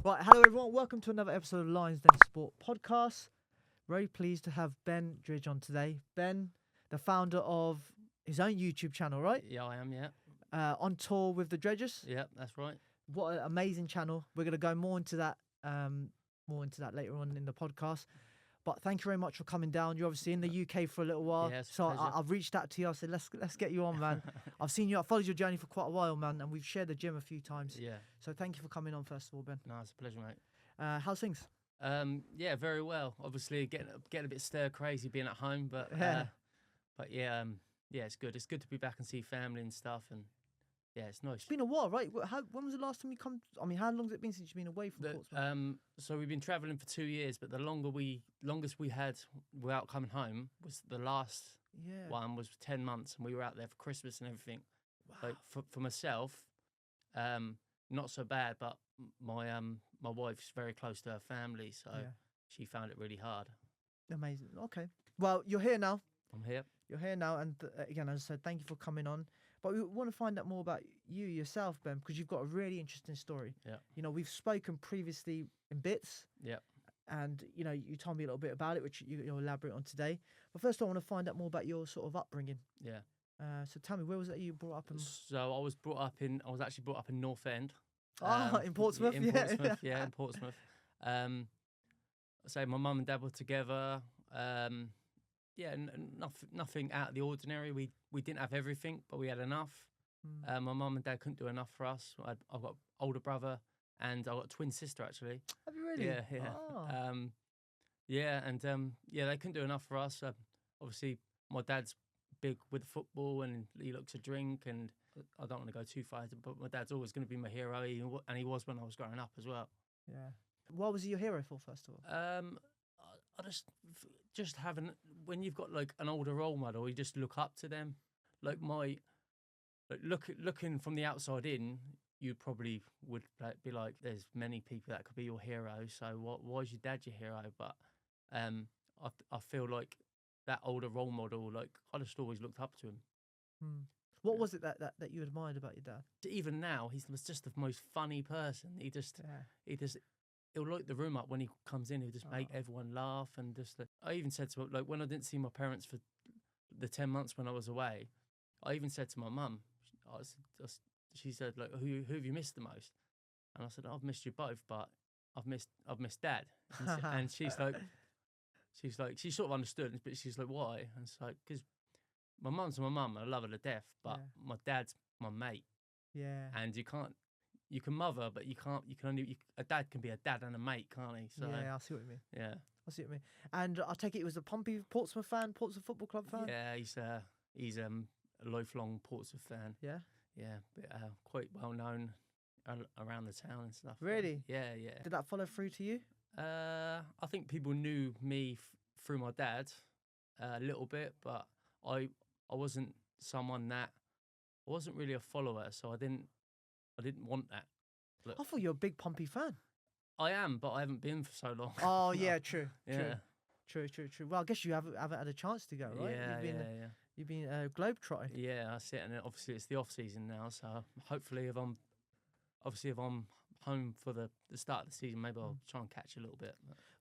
Right, hello everyone. Welcome to another episode of Lions Den Sport podcast. Very pleased to have Ben Dridge on today. Ben, the founder of his own YouTube channel, right? Yeah, I am, yeah. On tour with the Dredgers. Yeah, that's right. What an amazing channel. We're going to go more into that later on in the podcast. But thank you very much for coming down. You're obviously in the UK for a little while. Yeah, it's a so pleasure. I've reached out to you. I said, let's get you on, man. I've followed your journey for quite a while, man, and we've shared the gym a few times. Yeah. So thank you for coming on, first of all, Ben. No, it's a pleasure, mate. How's things? Yeah, very well. Obviously, getting a bit stir crazy being at home, but yeah, it's good. It's good to be back and see family and stuff, and yeah, it's nice. It's been a while, right? When was the last time you come? I mean, how long has it been since you've been away from Portsmouth? So we've been travelling for 2 years, but the longest we had without coming home was the last one was 10 months, and we were out there for Christmas and everything. Wow. Like for myself, not so bad, but my wife's very close to her family, so she found it really hard. Amazing. Okay. Well, you're here now. I'm here. You're here now, and again, as I said, thank you for coming on. But we want to find out more about you yourself, Ben, because you've got a really interesting story. Yeah. You know, we've spoken previously in bits. Yeah. And, you know, you told me a little bit about it, which you'll elaborate on today. But first, I want to find out more about your sort of upbringing. Yeah. So tell me, where was it you brought up? So I was actually brought up in North End. In Portsmouth? In Portsmouth, yeah, in Portsmouth. So my mum and dad were together. Nothing out of the ordinary. We didn't have everything, but we had enough. My mum and dad couldn't do enough for us. I've got an older brother and I've got a twin sister, actually. Have you really? Yeah. Oh. They couldn't do enough for us. Obviously, my dad's big with football and he likes to drink, and I don't want to go too far, but my dad's always going to be my hero, and he was when I was growing up as well. Yeah. What was he your hero for, first of all? I just having, when you've got like an older role model, you just look up to them. Like looking from the outside in, you probably would be like, there's many people that could be your hero. So why is your dad your hero? But I feel like that older role model, like I just always looked up to him. What was it that you admired about your dad? Even now, he was just the most funny person. He'll light the room up when he comes in. He'll just make everyone laugh, and just. I even said to him, like, when I didn't see my parents for the 10 months when I was away, I even said to my mum, she said, like, who have you missed the most? And I said, I've missed you both, but I've missed Dad. And she's like, she sort of understood, but she's like, why? And it's like, because my mum's my mum, I love her to death, but my dad's my mate. Yeah. And you can mother, but a dad can be a dad and a mate, can't he? So, yeah, I see what you mean. Yeah. I see what you mean. And I take it he was a Pompey Portsmouth fan, Portsmouth Football Club fan? Yeah, he's a lifelong Portsmouth fan. Yeah? Yeah, but, quite well known around the town and stuff. Really? Yeah. Did that follow through to you? I think people knew me through my dad a little bit, but I wasn't someone that, I wasn't really a follower, so I didn't want that. Look, I thought you were a big Pompey fan. I am, but I haven't been for so long. Oh, yeah, true. Yeah. True. Well, I guess you haven't had a chance to go, right? Yeah. You've been globetrotting. Yeah, that's it. And obviously it's the off season now, so hopefully if I'm home for the start of the season, maybe I'll try and catch a little bit.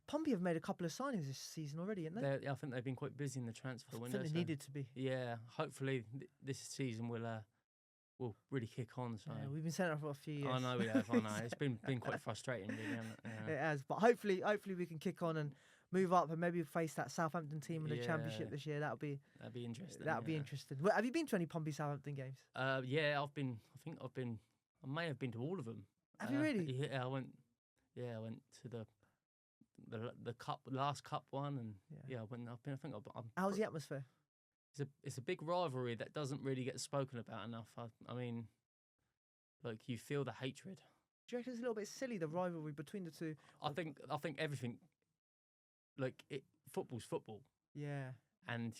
Pompey have made a couple of signings this season already, haven't they? I think they've been quite busy in the transfer window. I think they needed to be. Yeah, hopefully this season will really kick on. So yeah, we've been saying that for a few years. I know we have. I know it's been quite frustrating, really. Hasn't it? Yeah. It has, but hopefully we can kick on and move up and maybe face that Southampton team in the Championship this year. That'll be interesting. That'll be interesting. Well, have you been to any Pompey Southampton games? Yeah, I may have been to all of them. Have you really? Yeah, I went to the last cup one, and How's the atmosphere? It's a big rivalry that doesn't really get spoken about enough. I mean, like, you feel the hatred. Do you reckon it's a little bit silly, the rivalry between the two? I think everything, like, football's football. Yeah. And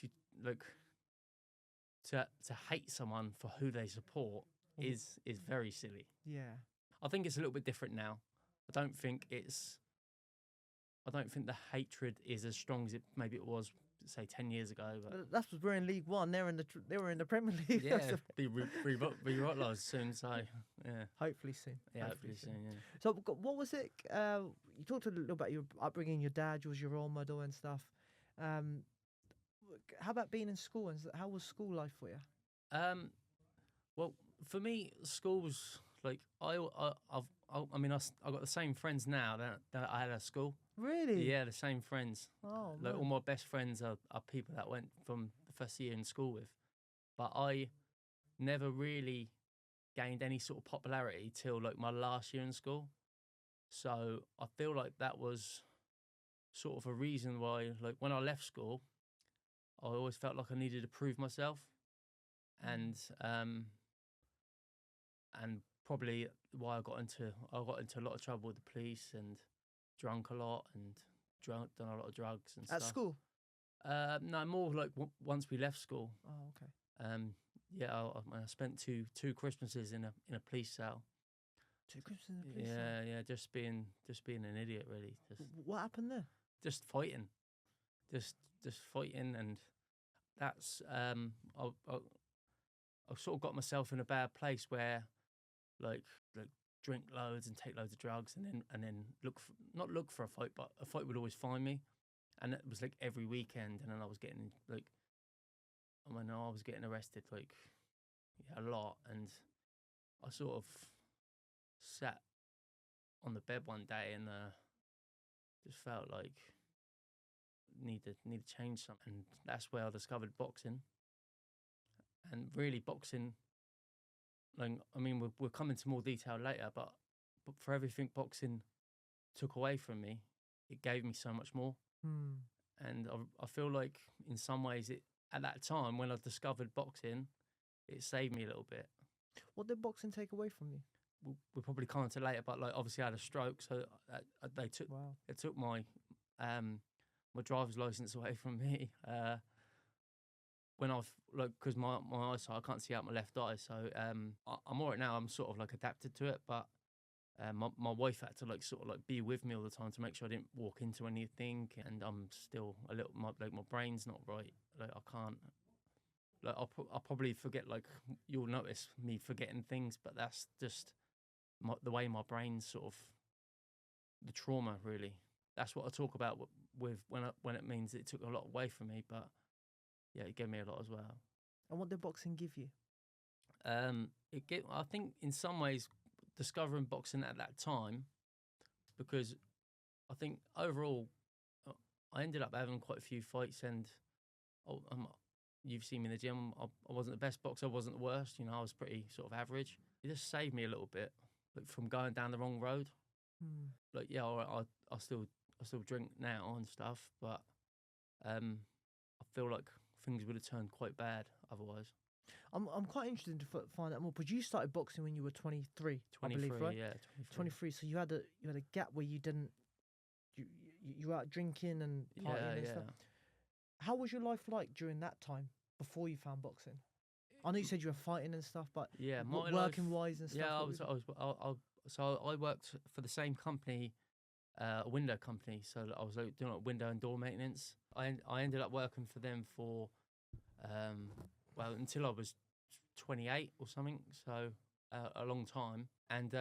to hate someone for who they support is very silly. Yeah. I think it's a little bit different now. I don't think the hatred is as strong as maybe it was say 10 years ago. But That's we're in League One. They were in the Premier League. yeah, be revitalised soon. So yeah, Hopefully soon. yeah, hopefully soon. Yeah. So what was it? You talked a little about your upbringing. Your dad was your role model and stuff. How about being in school? And how was school life for you? Well, for me, school was like I got the same friends now that I had at school. Really? Yeah, the same friends. Oh, Like man. all my best friends are people that went from the first year in school with, but I never really gained any sort of popularity till like my last year in school. So I feel like that was sort of a reason why, like when I left school, I always felt like I needed to prove myself, and probably why I got into a lot of trouble with the police and drunk a lot and done a lot of drugs and At stuff. school? No, more like once we left school. Oh, okay. Yeah, I spent two Christmases in a police cell. 2 Christmases in the police cell? Yeah, just being an idiot, really. What happened there? Just fighting, just fighting, and that's I sort of got myself in a bad place where like drink loads and take loads of drugs, and then not look for a fight, but a fight would always find me, and it was like every weekend, and then I was getting arrested like a lot, and I sort of sat on the bed one day and just felt like need to change something, and that's where I discovered boxing. And really, boxing, like I mean, we'll come into more detail later, but for everything boxing took away from me, it gave me so much more. And I feel like in some ways at that time when I discovered boxing, it saved me a little bit. What did boxing take away from you? We'll probably come into later, but like obviously I had a stroke, so they took my my driver's license away from me. When I've because my eyesight, I can't see out my left eye, so I'm alright now. I'm sort of like adapted to it, but my wife had to sort of be with me all the time to make sure I didn't walk into anything, and I'm still a little my brain's not right. Like I can't. Like I'll probably forget. Like you'll notice me forgetting things, but that's just the way my brain's sort of the trauma. Really, that's what I talk about with when it means it took a lot away from me, but yeah, it gave me a lot as well. And what did boxing give you? I think in some ways discovering boxing at that time, because I think overall I ended up having quite a few fights, and you've seen me in the gym. I wasn't the best boxer, I wasn't the worst. I was pretty sort of average. It just saved me a little bit, from going down the wrong road. I still drink now and stuff, but I feel like things would have turned quite bad otherwise. I'm quite interested to find out more. But you started boxing when you were 23, I believe, right? Yeah, 23. So you had a gap where you didn't. You were out drinking and partying and stuff. How was your life like during that time before you found boxing? I know you said you were fighting and stuff, but yeah, working wise and stuff. Yeah, so I worked for the same company, a window company. So I was doing window and door maintenance. I ended up working for them for until I was 28 or something. So a long time, and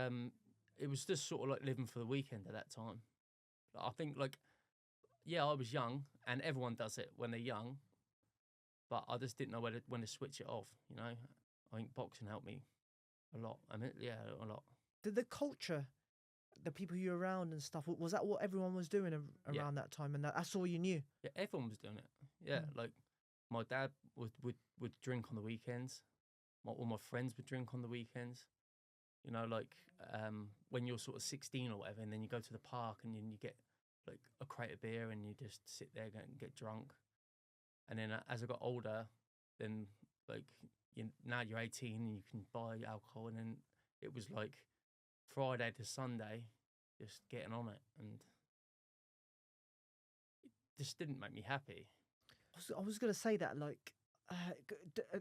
it was just sort of like living for the weekend at that time. I think I was young, and everyone does it when they're young, but I just didn't know when to switch it off. I think boxing helped me a lot. I mean, yeah, a lot. Did the culture, the people you were around and stuff, was that what everyone was doing around that time, and that's all you knew? Yeah, everyone was doing it. Yeah, like my dad would drink on the weekends. All my friends would drink on the weekends. When you're sort of 16 or whatever, and then you go to the park and you get a crate of beer and you just sit there and get drunk. And then as I got older, then now you're 18 and you can buy alcohol, and then it was Friday to Sunday, just getting on it, and it just didn't make me happy. I was going to say that,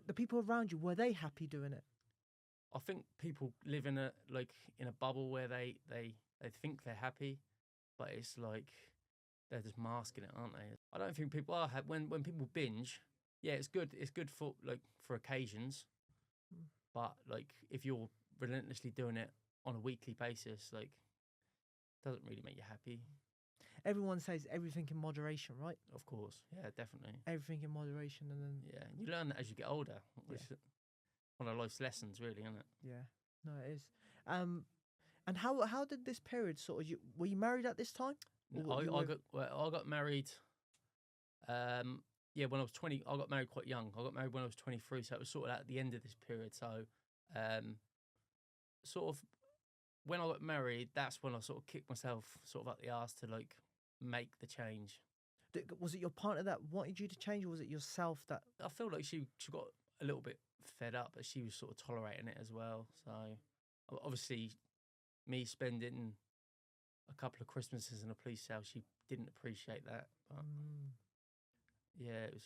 the people around you, were they happy doing it? I think people live in a bubble where they think they're happy, but it's they're just masking it, aren't they? I don't think people are when people binge. Yeah, it's good. It's good for for occasions, but like if you're relentlessly doing it on a weekly basis, like doesn't really make you happy. Everyone says everything in moderation, right? Of course, yeah, definitely. Everything in moderation, and then you learn that as you get older. It's one of life's lessons, really, isn't it? Yeah, no, it is. And how did this period sort of? Were you married at this time? I got married. Yeah, when I was 20, I got married quite young. I got married when I was 23, so it was sort of at the end of this period. So, sort of when I got married, that's when I sort of kicked myself sort of up the arse to like make the change. Was it your partner that wanted you to change, or was it yourself that? I feel like she got a little bit fed up, but she was sort of tolerating it as well. So, obviously, me spending a couple of Christmases in a police cell, she didn't appreciate that. But yeah, it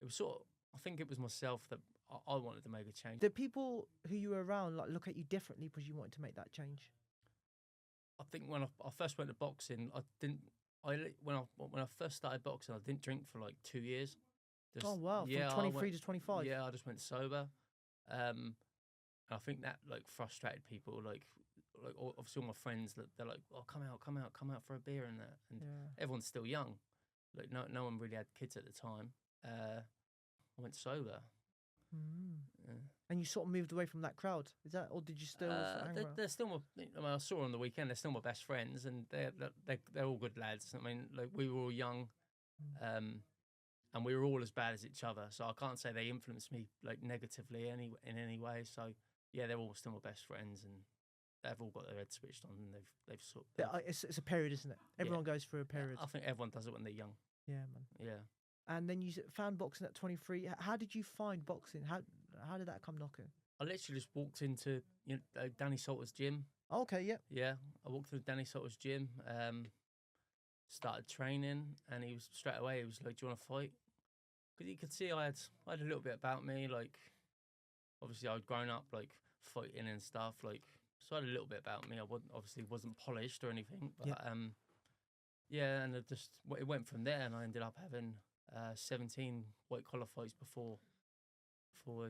was sort of. I think it was myself that I wanted to make a change. Did people who you were around like look at you differently because you wanted to make that change? I think when I first went to boxing, when I first started boxing, I didn't drink for like 2 years. Oh wow! From 23 to 25. Yeah, I just went sober. And I think that like frustrated people. Like obviously all my friends, they're like, "Oh, come out for a beer," and that. And everyone's still young. Like no one really had kids at the time. I went sober. Yeah. And you sort of moved away from that crowd. Is that, or did you still? They're still my. I mean, I saw on the weekend. They're still my best friends, and they're all good lads. I mean, like we were all young, and we were all as bad as each other. So I can't say they influenced me like negatively in any way. So yeah, they're all still my best friends, and they've all got their heads switched on, and they've sort. It's a period, isn't it? Everyone goes through a period. I think everyone does it when they're young. Yeah, man. Yeah. And then you found boxing at 23. How did you find boxing? How did that come knocking? I literally just walked into Danny Salter's gym. Okay, yeah. Yeah, I walked through Danny Salter's gym, started training, and he was straight away. He was like, "Do you want to fight?" Because he could see I had a little bit about me. Like, obviously, I'd grown up like fighting and stuff. Like, so I had a little bit about me. I wasn't polished or anything, but yeah, and it went from there, and I ended up having 17 white collar fights before I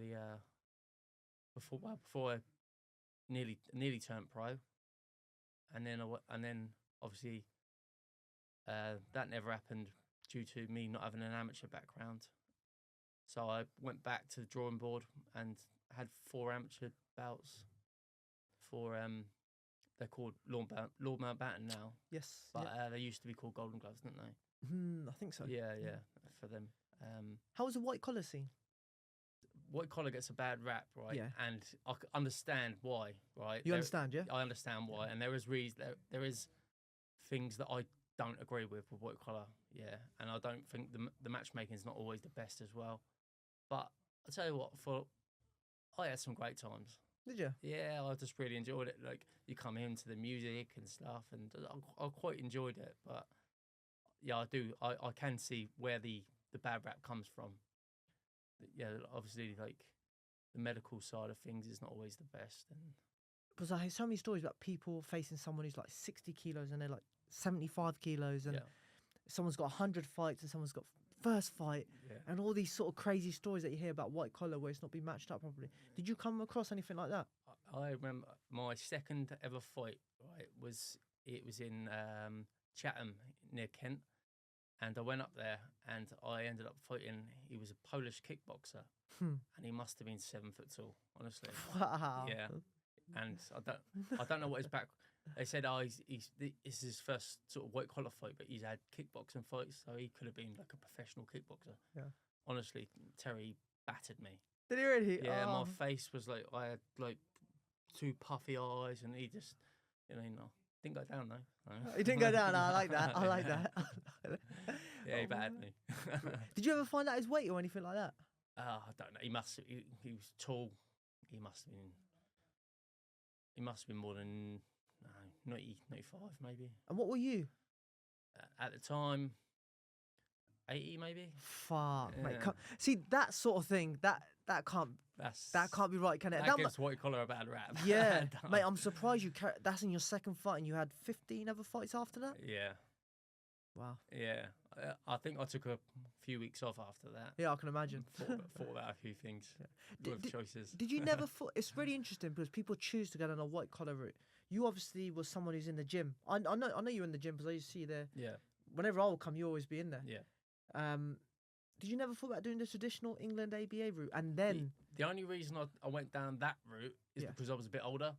nearly turned pro, and then obviously that never happened due to me not having an amateur background. So I went back to the drawing board and had 4 amateur bouts for they're called Lord Mountbatten now. Yes, but they used to be called Golden Gloves, didn't they? I think so. Yeah, for them. How was the white collar scene? White collar gets a bad rap, right? Yeah. And I understand why, right? You understand, yeah? I understand why, and there is things that I don't agree with white collar, yeah. And I don't think the matchmaking is not always the best as well. But I tell you what, I had some great times. Did you? Yeah, I just really enjoyed it. Like you come into the music and stuff, and I quite enjoyed it. But yeah, I do. I can see where the bad rap comes from. Yeah, obviously, like the medical side of things is not always the best. And because I hear so many stories about people facing someone who's like 60 kilos and they're like 75 kilos, and someone's got 100 fights and someone's got first fight, and all these sort of crazy stories that you hear about white collar where it's not been matched up properly. Did you come across anything like that? I remember my second ever fight. Right, it was in Chatham near Kent. And I went up there and I ended up fighting. He was a Polish kickboxer, and he must have been 7 foot tall, honestly. Wow. Yeah. And I don't know what his back. They said, it's his first sort of white collar fight, but he's had kickboxing fights, so he could have been like a professional kickboxer. Yeah. Honestly, Terry battered me. Did he really? Yeah. My face was like, I had like 2 puffy eyes, and he just, didn't go down though. He didn't go down. I like that. I like that. Yeah, he battered me. Did you ever find out his weight or anything like that? I don't know. He was tall. He must have been more than 90, 95 maybe. And what were you? At the time, 80 maybe. Fuck, mate. See, that sort of thing, that can't be right, can it? That gives white collar a bad rap. Yeah, mate, I'm surprised that's in your second fight and you had 15 other fights after that? Yeah. Wow. Yeah, I think I took a few weeks off after that. Yeah, I can imagine. Thought about a few things. Yeah. With choices. Did you never thought? It's really interesting because people choose to go down a white collar route. You obviously was someone who's in the gym. I know you're in the gym because I used to see you there. Yeah. Whenever I would come, you always be in there. Yeah. Did you never thought about doing the traditional England ABA route? And then the only reason I went down that route is because I was a bit older.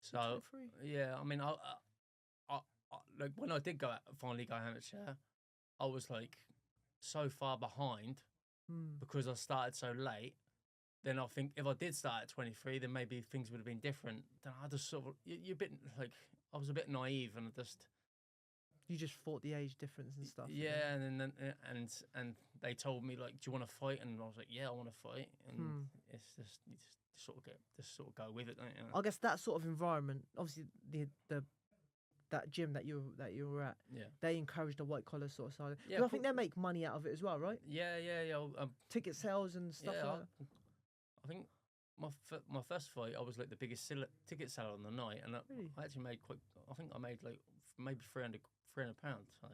So 23. yeah, I mean, I like when I did finally go amateur, I was like so far behind because I started so late. Then I think if I did start at 23, then maybe things would have been different. Then I just sort of you're a bit like I was a bit naive and I just. You just thought the age difference and stuff. Yeah, and then they told me like, do you want to fight? And I was like, yeah, I want to fight. And it's just you just sort of go with it, don't you? I guess that sort of environment, obviously that gym that you were at, they encouraged the white collar sort of side. Yeah, I think they make money out of it as well, right? Yeah. Ticket sales and stuff like that. I think my first fight, I was like the biggest ticket seller on the night, and I actually made I think I made like maybe £300. So.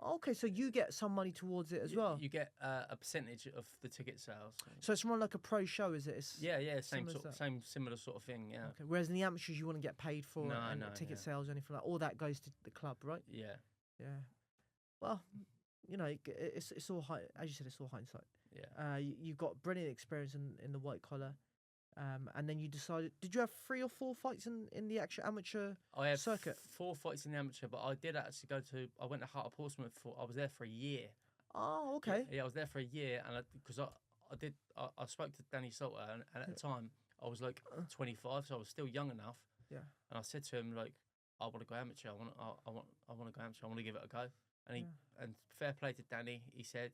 Okay, so you get some money towards it as well. You get a percentage of the ticket sales. So it's more like a pro show, is it? It's same similar sort of thing. Yeah. Okay. Whereas in the amateurs, you wouldn't get paid for ticket sales or anything like that. All that goes to the club, right? Yeah. Yeah. Well, you know, it's all as you said, it's all hindsight. Yeah. You got brilliant experience in the white collar. And then you decided. Did you have 3 or 4 fights in the actual amateur circuit? 4 fights in the amateur, but I did actually I went to Heart of Portsmouth I was there for a year. Oh, okay. Yeah, I was there for a year, and because I spoke to Danny Salter, and at the time I was like 25, so I was still young enough. Yeah. And I said to him like, I want to go amateur. I want to go amateur. I want to give it a go. And and fair play to Danny. He said.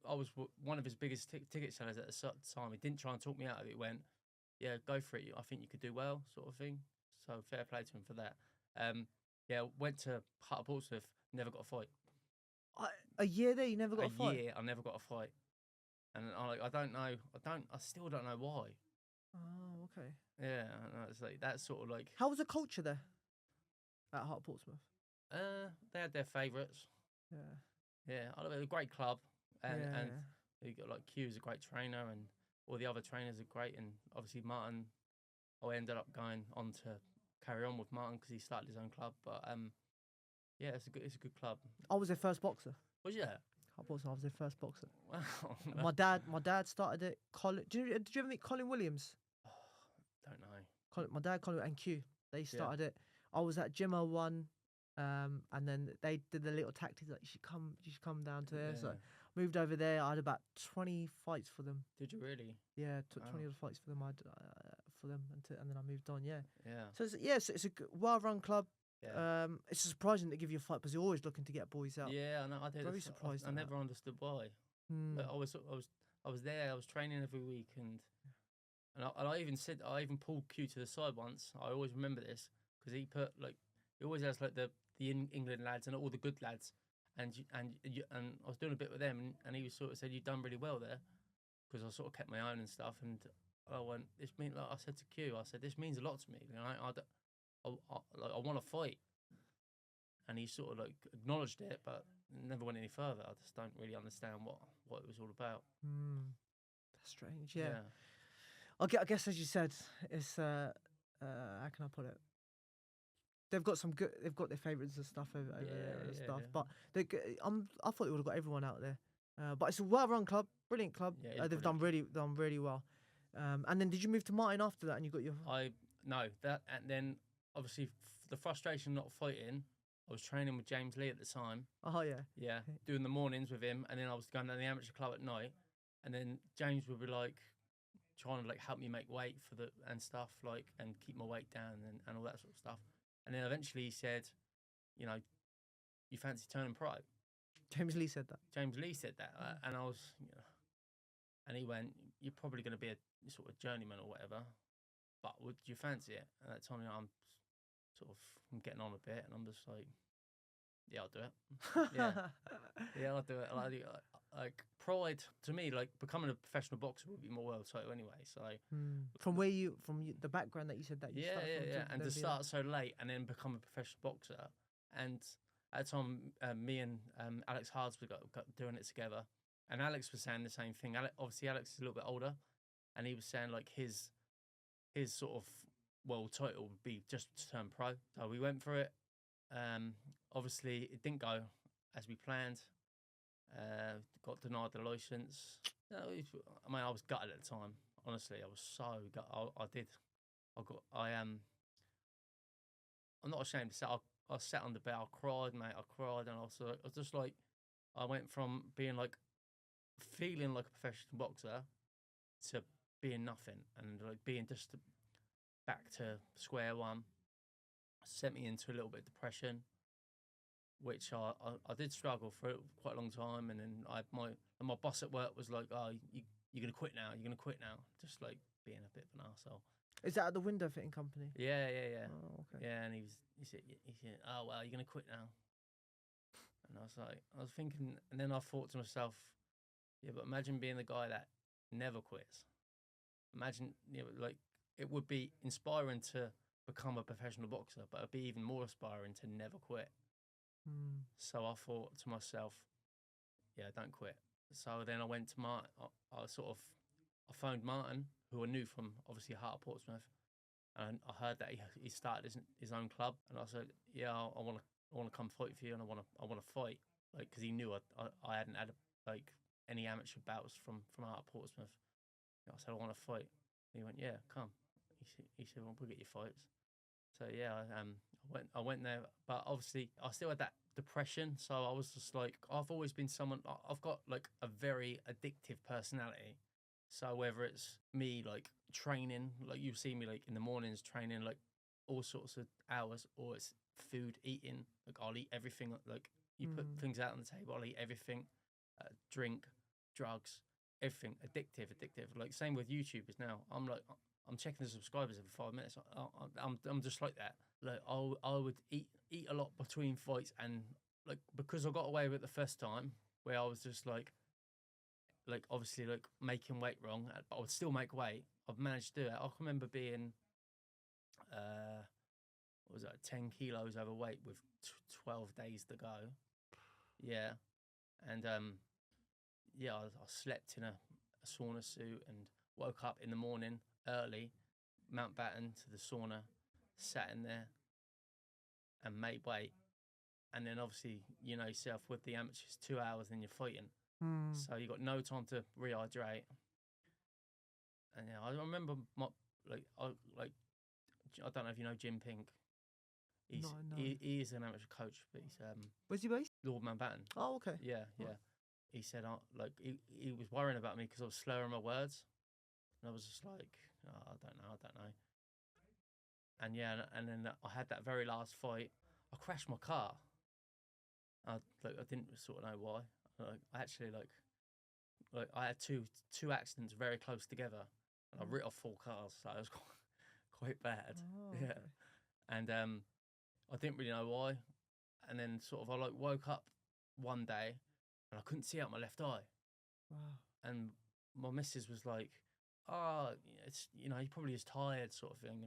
I was one of his biggest ticket sellers at the time. He didn't try and talk me out of it. He went, yeah, go for it. I think you could do well, sort of thing. So fair play to him for that. Went to Heart of Portsmouth, never got a fight. A year there, you never got a fight? A year, I never got a fight. And I don't know. I still don't know why. Oh, okay. Yeah, it's like that's sort of like. How was the culture there at Heart of Portsmouth? They had their favourites. Yeah. Yeah, it was a great club. And you got like Q is a great trainer, and all the other trainers are great. And obviously Martin, I ended up going on to carry on with Martin because he started his own club. But yeah, it's a good club. I was their first boxer. Was you? I was their first boxer. Wow. My dad started it. Did you ever meet Colin Williams? Oh, don't know. My dad, Colin, and Q. They started it. I was at Gym 01, and then they did the little tactics like you should come down to there. So. Moved over there. I had about 20 fights for them. Did you really? Yeah, took 20 other fights for them. And then I moved on. Yeah. Yeah. So it's a well-run club. Yeah. It's surprising to give you a fight because you're always looking to get boys out. Yeah, I know. I did. Very surprised. I never understood why. But I was there. I was training every week, and I even pulled Q to the side once. I always remember this because he always has like the England lads and all the good lads. And I was doing a bit with them, and he was sort of said, "You've done really well there," because I sort of kept my own and stuff. And I went, "This means," like I said to Q, I said, "This means a lot to me. You know, I want to fight." And he sort of like acknowledged it, but never went any further. I just don't really understand what it was all about. That's strange. Yeah. I guess as you said, it's how can I put it? They've got their favourites and stuff over there and stuff. But I thought they would have got everyone out there. But it's a well-run club, brilliant club. Yeah, they've done really well. And then did you move to Martin after that? And you got your and then obviously the frustration not fighting. I was training with James Lee at the time. Oh yeah. Yeah, doing the mornings with him, and then I was going down the amateur club at night. And then James would be like trying to like help me make weight and stuff like and keep my weight down and all that sort of stuff. And then eventually he said, you know, you fancy turning pro? James Lee said that. And I was, and he went, you're probably going to be a sort of journeyman or whatever, but would you fancy it? And at that time, I'm getting on a bit, and I'm just like, yeah, I'll do it. Yeah, I'll do it. Like pride to me, like becoming a professional boxer would be my world title anyway. So from the background that you said that you started from and to start so late and then become a professional boxer, and at the time, me and Alex Hards got doing it together, and Alex was saying the same thing. Obviously, Alex is a little bit older, and he was saying like his sort of world title would be just to turn pro. So we went for it. Obviously, it didn't go as we planned. Got denied the license. I mean, I was gutted at the time. Honestly, I was so gutted. I'm not ashamed to say I sat on the bed, I cried, mate. I cried, and I was just like, I went from being like feeling like a professional boxer to being nothing, and like being just back to square one. Sent me into a little bit of depression, which I did struggle for quite a long time. And then my boss at work was like, "Oh, you're gonna quit now. You're gonna quit now." Just like being a bit of an arsehole. Is that at the window fitting company? Yeah. Oh, okay. Yeah, and he said, "Oh well, you're gonna quit now." And I was thinking, and then I thought to myself, yeah, but imagine being the guy that never quits. Imagine, like it would be inspiring to become a professional boxer, but it'd be even more inspiring to never quit. So I thought to myself, yeah, don't quit. So then I went to Martin. I phoned Martin, who I knew from obviously Heart of Portsmouth, and I heard that he started his own club, and I said, yeah, I want to come fight for you, and I want to fight, like, because he knew I hadn't had like any amateur bouts from Heart of Portsmouth. I said, I want to fight. And he went, yeah, come. He said, well, we'll get your fights. So yeah, I went there, but obviously I still had that depression. So I was just like, I've always been someone. I've got like a very addictive personality. So whether it's me like training, like you see me like in the mornings training like all sorts of hours, or it's food eating, like I'll eat everything. Like you put things out on the table, I'll eat everything. Drink, drugs, everything. Addictive. Like same with YouTubers now. I'm checking the subscribers every 5 minutes. I'm just like that. Like I would eat a lot between fights, and like because I got away with it the first time, where I was just like obviously like making weight wrong, but I would still make weight. I've managed to do it. I can remember being what was that, 10 kilos overweight with 12 days to go. Yeah, and yeah, I slept in a sauna suit and woke up in the morning early, Mountbatten to the sauna, sat in there and made weight. And then obviously, you know yourself, with the amateurs, 2 hours, then you're fighting. So you got no time to rehydrate. And yeah, I remember I don't know if you know Jim Pink. He's No. he is an amateur coach, but he's Where's he based? Lord Mountbatten. Oh, okay. Yeah. He said like he was worrying about me because I was slurring my words, and I was just like, oh, I don't know. And yeah, and then I had that very last fight. I crashed my car. I didn't sort of know why. I actually I had two accidents very close together, and I writ off 4 cars, so it was quite bad. Oh, yeah, okay. and I didn't really know why. And then sort of I woke up one day, and I couldn't see out my left eye. Wow. And my missus was like, "Oh, it's you're probably just tired, sort of thing.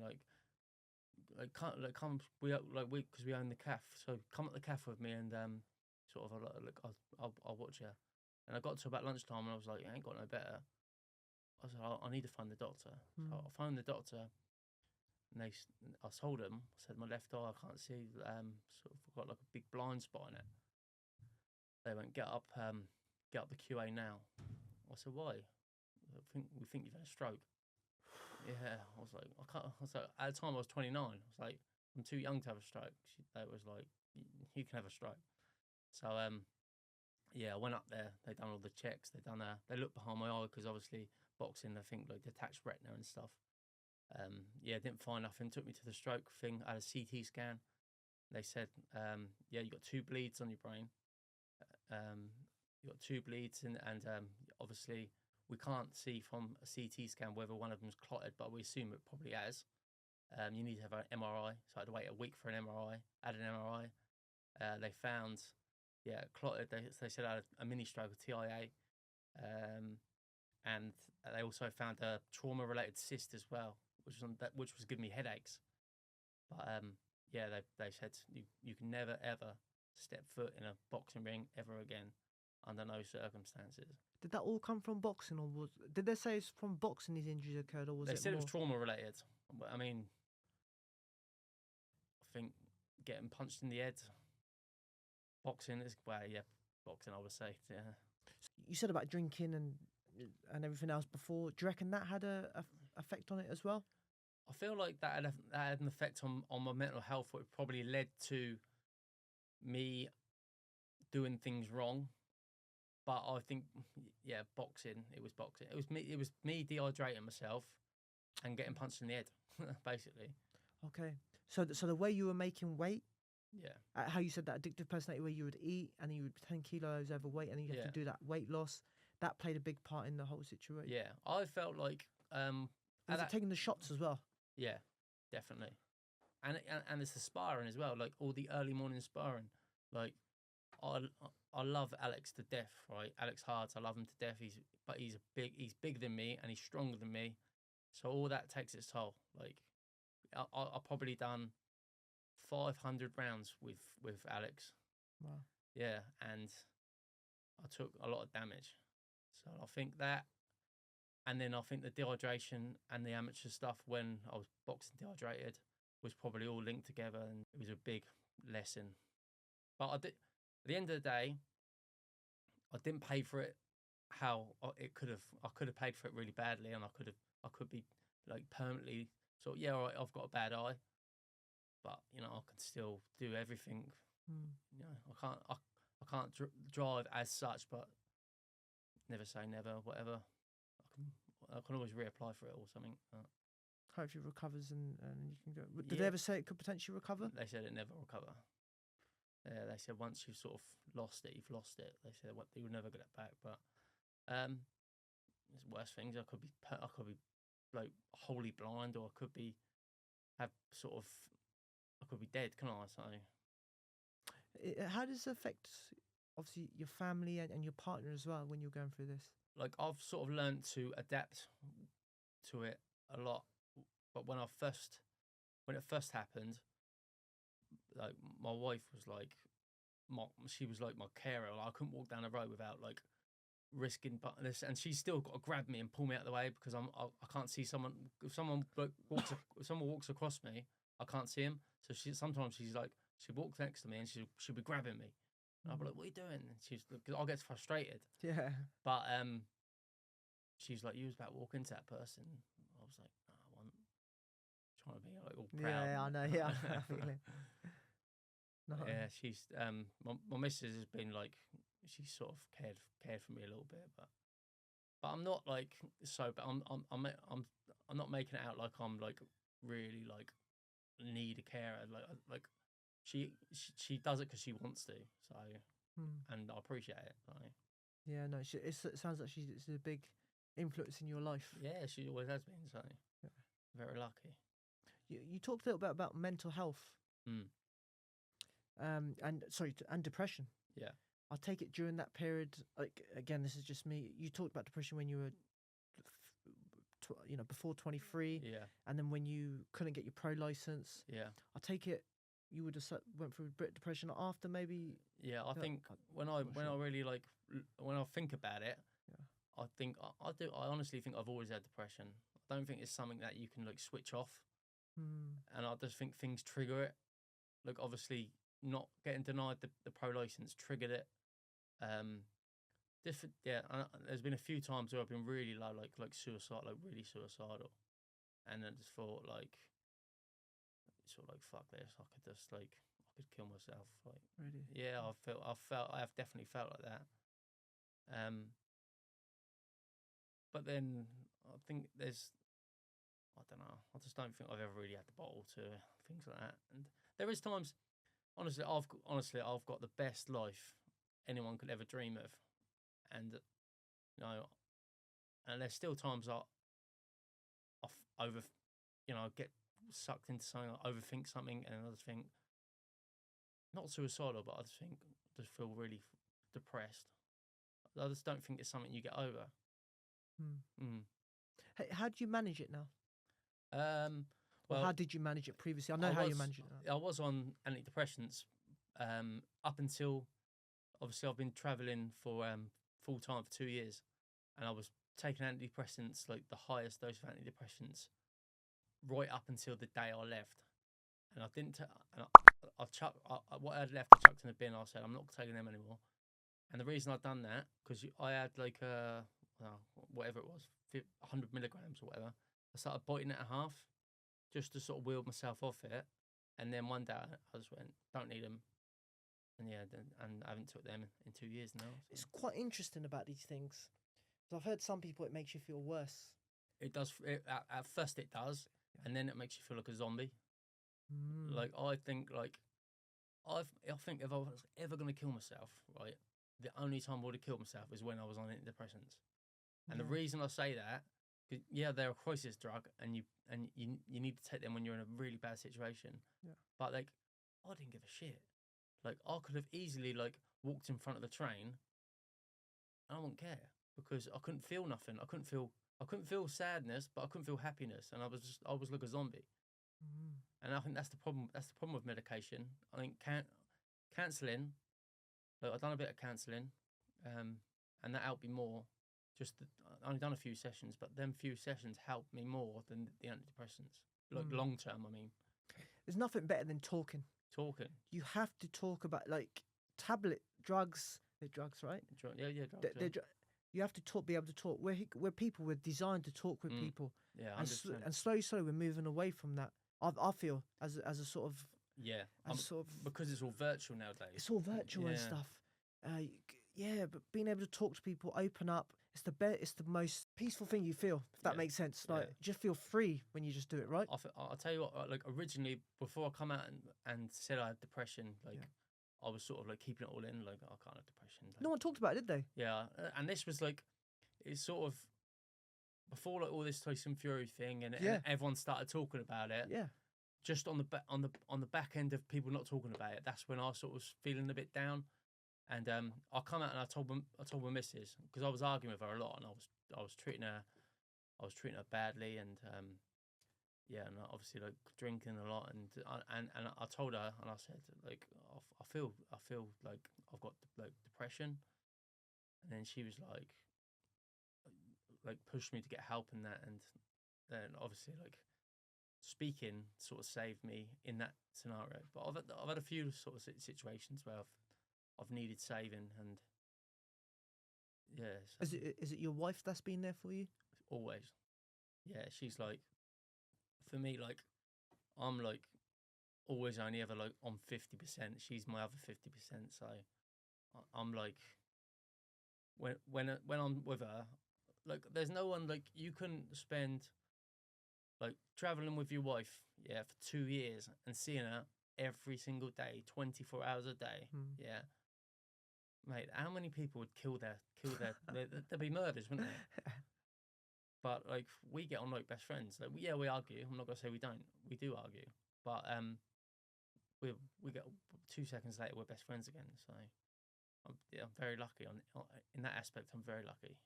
Come because we own the cafe, so come at the cafe with me and sort of I'll watch you." And I got to about lunchtime and I was like, I ain't got no better. I was like, I need to find the doctor. So I phoned the doctor, and I told him, I said my left eye I can't see, sort of got like a big blind spot in it. They went, get up the QA now. I said, why? We think you've had a stroke. Yeah, I was like, I can't. I was like, at the time I was 29. I was like, I'm too young to have a stroke. They was like, you can have a stroke. So yeah, I went up there. They done all the checks. They looked behind my eye because obviously boxing, I think like detached retina and stuff. Yeah, didn't find nothing. Took me to the stroke thing. I had a CT scan. They said, yeah, you got 2 bleeds on your brain. You got 2 bleeds, and obviously we can't see from a CT scan whether one of them's clotted, but we assume it probably has. You need to have an MRI, so I had to wait a week for an MRI. I had an MRI. They found, yeah, clotted. They said I had a mini stroke, a TIA, and they also found a trauma-related cyst as well, which was giving me headaches. But yeah, they said you can never ever step foot in a boxing ring ever again under no circumstances. Did that all come from boxing, or did they say it's from boxing these injuries occurred, or was They it said more? it was trauma related. But I mean, I think getting punched in the head, boxing is boxing. I would say, yeah. You said about drinking and everything else before. Do you reckon that had a effect on it as well? I feel like that had an effect on my mental health. It probably led to me doing things wrong. But I think, boxing. It was boxing. It was me dehydrating myself and getting punched in the head, basically. Okay. So the way you were making weight, yeah, how you said that addictive personality, where you would eat and then you would be 10 kilos overweight and then you have to do that weight loss, that played a big part in the whole situation. Yeah, I felt like was it taking the shots as well? Yeah, definitely. And it's the sparring as well, like all the early morning sparring. Like I love Alex to death, right? Alex Hards, I love him to death. He's bigger than me and he's stronger than me. So all that takes its toll. Like I probably done 500 rounds with Alex. Wow. Yeah, and I took a lot of damage. So I think that, and then I think the dehydration and the amateur stuff when I was boxing dehydrated was probably all linked together, and it was a big lesson. But at the end of the day, I didn't pay for it how it could have. I could have paid for it really badly, and I could be like permanently. So all right, I've got a bad eye, but I can still do everything. I can't drive as such, but never say never. Whatever, I can always reapply for it or something. Hopefully it recovers and you can go. Did they ever say it could potentially recover? They said it never recover. Yeah, they said once you've sort of lost it, you've lost it. They said you'll never get it back. But there's worse things. I could be like wholly blind, or I could be I could be dead. Can I? So how does it affect obviously your family and your partner as well when you're going through this? Like I've sort of learned to adapt to it a lot. But when it first happened, like my wife was like, she was like my carer. Like, I couldn't walk down the road without like risking this, and she's still got to grab me and pull me out of the way because I can't see someone. If someone walks across me, I can't see him. So sometimes she's like, she walks next to me and she'll be grabbing me. And I'll be like, what are you doing? And because I get frustrated. Yeah. But she's like, you was about to walk into that person. I was like, no, I wasn't. Trying to be like all proud. Yeah, I know. Yeah, I feel it. No. Yeah, she's my missus has been like, she's sort of cared for me a little bit, but I'm not like so. But I'm not making it out like I'm like really like need a carer. Like she does it because she wants to. So and I appreciate it. So. Yeah, no, it sounds like she's a big influence in your life. Yeah, she always has been. So very lucky. You talked a little bit about mental health. And depression. Yeah. I'll take it during that period. Like again, this is just me. You talked about depression when you were, before 23. Yeah. And then when you couldn't get your pro license. Yeah. I take it you would have went through a bit of depression after maybe. Yeah, I think when I really like when I think about it, I think I do. I honestly think I've always had depression. I don't think it's something that you can like switch off. And I just think things trigger it. Like obviously not getting denied the pro license triggered it. There's been a few times where I've been really low, like suicide, like really suicidal, and then just thought like, sort of like fuck this, I could kill myself. Like really, yeah, I have definitely felt like that. But then I think I don't know. I just don't think I've ever really had the bottle to things like that. And there is times, honestly, I've got the best life anyone could ever dream of, and and there's still times I get sucked into something, I overthink something, and I just think not suicidal, but I just feel really depressed. I just don't think it's something you get over. Hey, how do you manage it now? Well, how did you manage it previously? I know how you manage it now. I was on antidepressants up until obviously I've been traveling for full time for 2 years, and I was taking antidepressants, like the highest dose of antidepressants, right up until the day I left. And I didn't. I chucked what I had left. I chucked in the bin. I said I'm not taking them anymore. And the reason I'd done that because I had like whatever it was, 100 milligrams or whatever. I started biting it in half just to sort of wheel myself off it. And then one day I just went, don't need them. And yeah, and I haven't took them in 2 years now. So. It's quite interesting about these things. Because I've heard some people, it makes you feel worse. It does. At first it does. And then it makes you feel like a zombie. Like I think if I was ever going to kill myself, right, the only time I would have killed myself is when I was on antidepressants. And the reason I say that, yeah, they're a crisis drug, and you need to take them when you're in a really bad situation. Yeah. But like, I didn't give a shit. Like I could have easily like walked in front of the train, and I wouldn't care because I couldn't feel nothing. I couldn't feel sadness, but I couldn't feel happiness, and I was like a zombie. And I think that's the problem. That's the problem with medication. I think cancelling. Like I've done a bit of cancelling, and that helped me more. I only done a few sessions, but them few sessions helped me more than the antidepressants. Like long term, I mean. There's nothing better than talking. You have to talk about like drugs. They're drugs, right? Drugs. You have to be able to talk. We're people. We're designed to talk with people. Yeah, and slowly we're moving away from that. I feel as a sort of because it's all virtual nowadays. It's all virtual and stuff. But being able to talk to people, open up, it's the most peaceful thing you feel. If that makes sense. Like just feel free when you just do it, right? I'll tell you what. Like originally, before I come out and said I had depression, I was sort of like keeping it all in. Like I can't have depression. Like, no one talked about it, did they? Yeah, and this was like, it's sort of. Before like all this Tyson Fury thing and everyone started talking about it, just on the back end of people not talking about it, that's when I sort of was feeling a bit down, and I come out and I told my missus because I was arguing with her a lot and I was treating her badly and and obviously like drinking a lot and I told her and I said like I feel like I've got like depression, and then she was like pushed me to get help in that, and then obviously like speaking sort of saved me in that scenario. But I've had a few sort of situations where I've needed saving, and so. Is it your wife that's been there for you? Always, yeah. She's like, for me, like I'm like always only ever like on 50%. She's my other 50%. So I'm like when I'm with her. Like, there's no one, like, you can spend, like, traveling with your wife, for 2 years and seeing her every single day, 24 hours a day, Mate, how many people would kill their there'd be murders, wouldn't there? But, like, we get on like best friends. Like, we argue. I'm not going to say we don't. We do argue. But we get 2 seconds later, we're best friends again. So, I'm very lucky. In that aspect, I'm very lucky.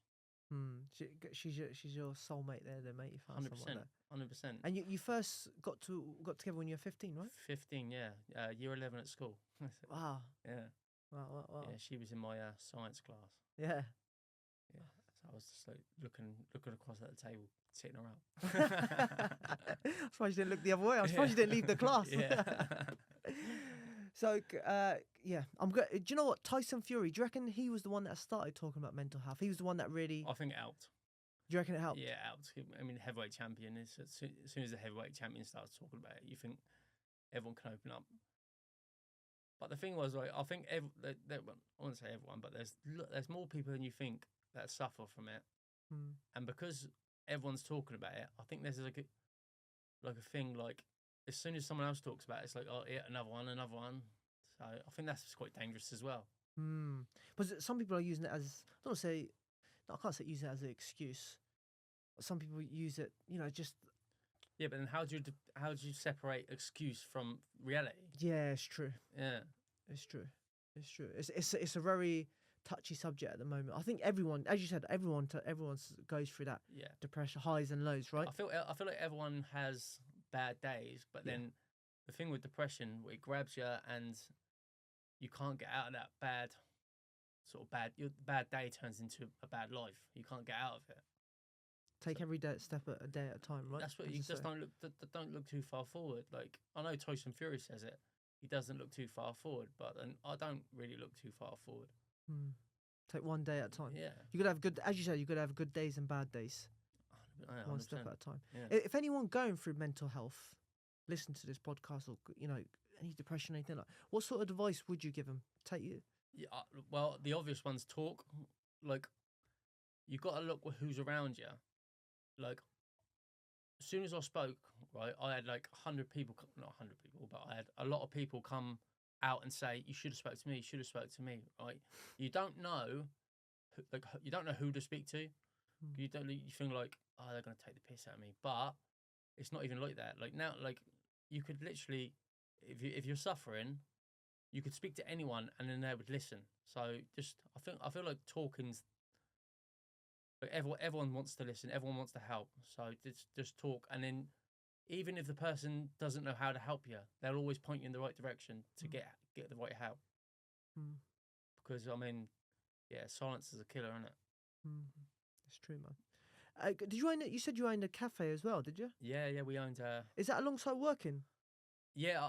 She's your soulmate there, then, mate. You found 100%. And you first got together when you were 15, right? 15, yeah. Year 11 at school. Wow. Yeah. Wow. Yeah, she was in my science class. Yeah. Yeah. So I was just like looking across at the table, sitting around. I'm surprised you didn't look the other way. I'm surprised you didn't leave the class. Yeah. So, I'm good. Do you know what? Tyson Fury, do you reckon he was the one that started talking about mental health? He was the one that really... I think it helped. Do you reckon it helped? Yeah, it helped. I mean, heavyweight champion, as soon as the heavyweight champion starts talking about it, you think everyone can open up. But the thing was, like, I think, I wouldn't say everyone, but there's more people than you think that suffer from it. And because everyone's talking about it, I think there's like a thing, like, as soon as someone else talks about it, it's like, oh, yeah, another one. So I think that's quite dangerous as well. But some people are using it as, I can't say use it as an excuse. But some people use it, just... Yeah, but then how do you separate excuse from reality? Yeah, it's true. Yeah. It's true. It's a very touchy subject at the moment. I think everyone, as you said, everyone goes through that. Yeah. Depression, highs and lows, right? I feel like everyone has bad days, but then the thing with depression, it grabs you and you can't get out of that bad your bad day turns into a bad life. You can't get out of it. Take every day step a day at a time, right? That's what you just don't look too far forward. Like, I know Tyson Fury says it. He doesn't look too far forward, but I don't really look too far forward. Take one day at a time. Yeah. You gotta have good, as you said, you gotta have good days and bad days. 100%. One step at a time. Yeah. If anyone going through mental health, listen to this podcast, or any depression, anything like, what sort of advice would you give them? Take you. Yeah. Well, the obvious ones talk. Like, you got to look who's around you. Like, as soon as I spoke, right, I had like 100 people, not 100 people, but I had a lot of people come out and say, you should have spoke to me, you should have spoke to me, right? You don't know, you don't know who to speak to. You think like, oh, they're going to take the piss out of me. But it's not even like that. Like, now, like, you could literally, if you're suffering, you could speak to anyone and then they would listen. So I feel like talking's, like, everyone wants to listen, everyone wants to help. So just talk, and then even if the person doesn't know how to help you, they'll always point you in the right direction to get the right help. Because I mean, yeah, silence is a killer, isn't it? It's true, man. Did you own it? You said you owned a cafe as well, did you? Yeah, we owned. Is that alongside working? Yeah.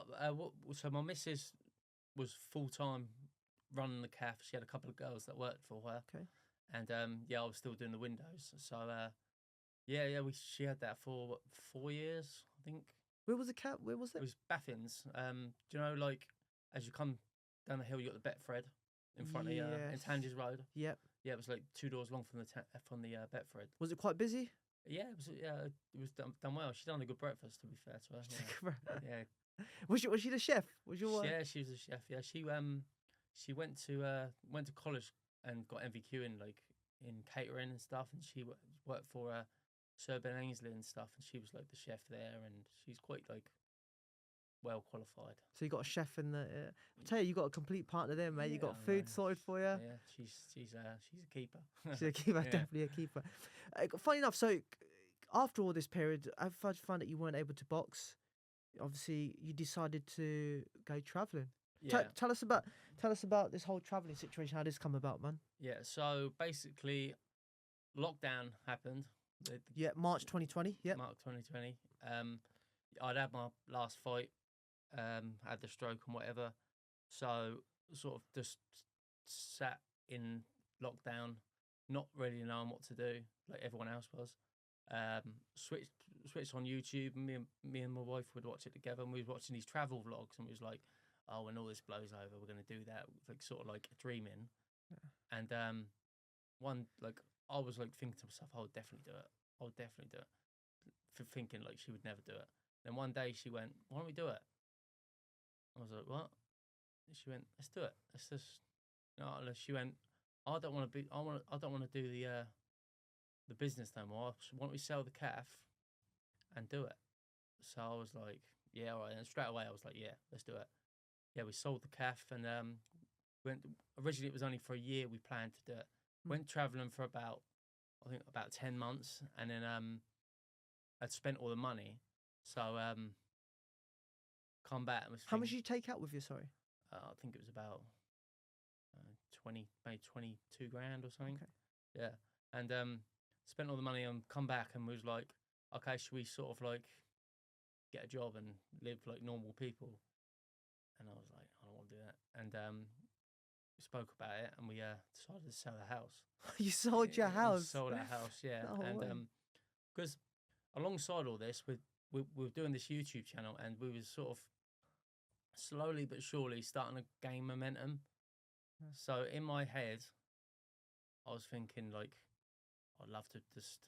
So my missus was full time running the cafe. She had a couple of girls that worked for her. Okay. And I was still doing the windows. So she had that for 4 years, I think. Where was the cat? Where was it? It was Baffins. Do you know, like, as you come down the hill, you got the Betfred in front of you, in Tangiers Road. Yep. Yeah, it was like 2 doors long from the Betfred. Was it quite busy? Yeah, it was done well. She done a good breakfast, to be fair to her. Yeah. Was she the chef? Was your Yeah, she was a chef. Yeah, she went to college and got MVQ in catering and stuff, and she worked for Sir Ben Ainsley and stuff, and she was like the chef there, and she's quite like well qualified. So you got a chef in the. I tell you got a complete partner there, mate. Yeah, you got food sorted for you. Yeah, she's a keeper. She's a keeper, definitely a keeper. Funny enough, so after all this period, I found that you weren't able to box. Obviously, you decided to go travelling. Yeah. Tell us about this whole travelling situation. How did this come about, man? Yeah. So basically, lockdown happened. March 2020. Yeah. March 2020. I'd had my last fight. Had the stroke and whatever. So sort of just sat in lockdown, not really knowing what to do, like everyone else was. Switched on YouTube. Me and my wife would watch it together, and we was watching these travel vlogs, and we was like, oh, when all this blows over, we're going to do that. Like, sort of like dreaming. Yeah. And I was like thinking to myself, I would definitely do it. I would definitely do it. Thinking like she would never do it. Then one day she went, why don't we do it? I was like, what? And she went, let's do it. Let's just. No, she went, I don't want to do the business no more. Why don't we sell the calf and do it? So I was like, yeah, all right. And straight away I was like, yeah, let's do it. Yeah, we sold the calf, and originally it was only for a year we planned to do it. Went travelling for about 10 months, and then I'd spent all the money. So come back and was how much did you take out with you, sorry? I think it was about maybe 22 grand or something. Okay. Yeah. And spent all the money and come back and was like, okay, should we sort of like get a job and live like normal people? And I was like, I don't want to do that. And we spoke about it, and we decided to sell the house. You sold your house? We sold our house, yeah. No way. And because alongside all this, we were doing this YouTube channel, and we was sort of slowly but surely starting to gain momentum. Yeah. So in my head, I was thinking like, I'd love to just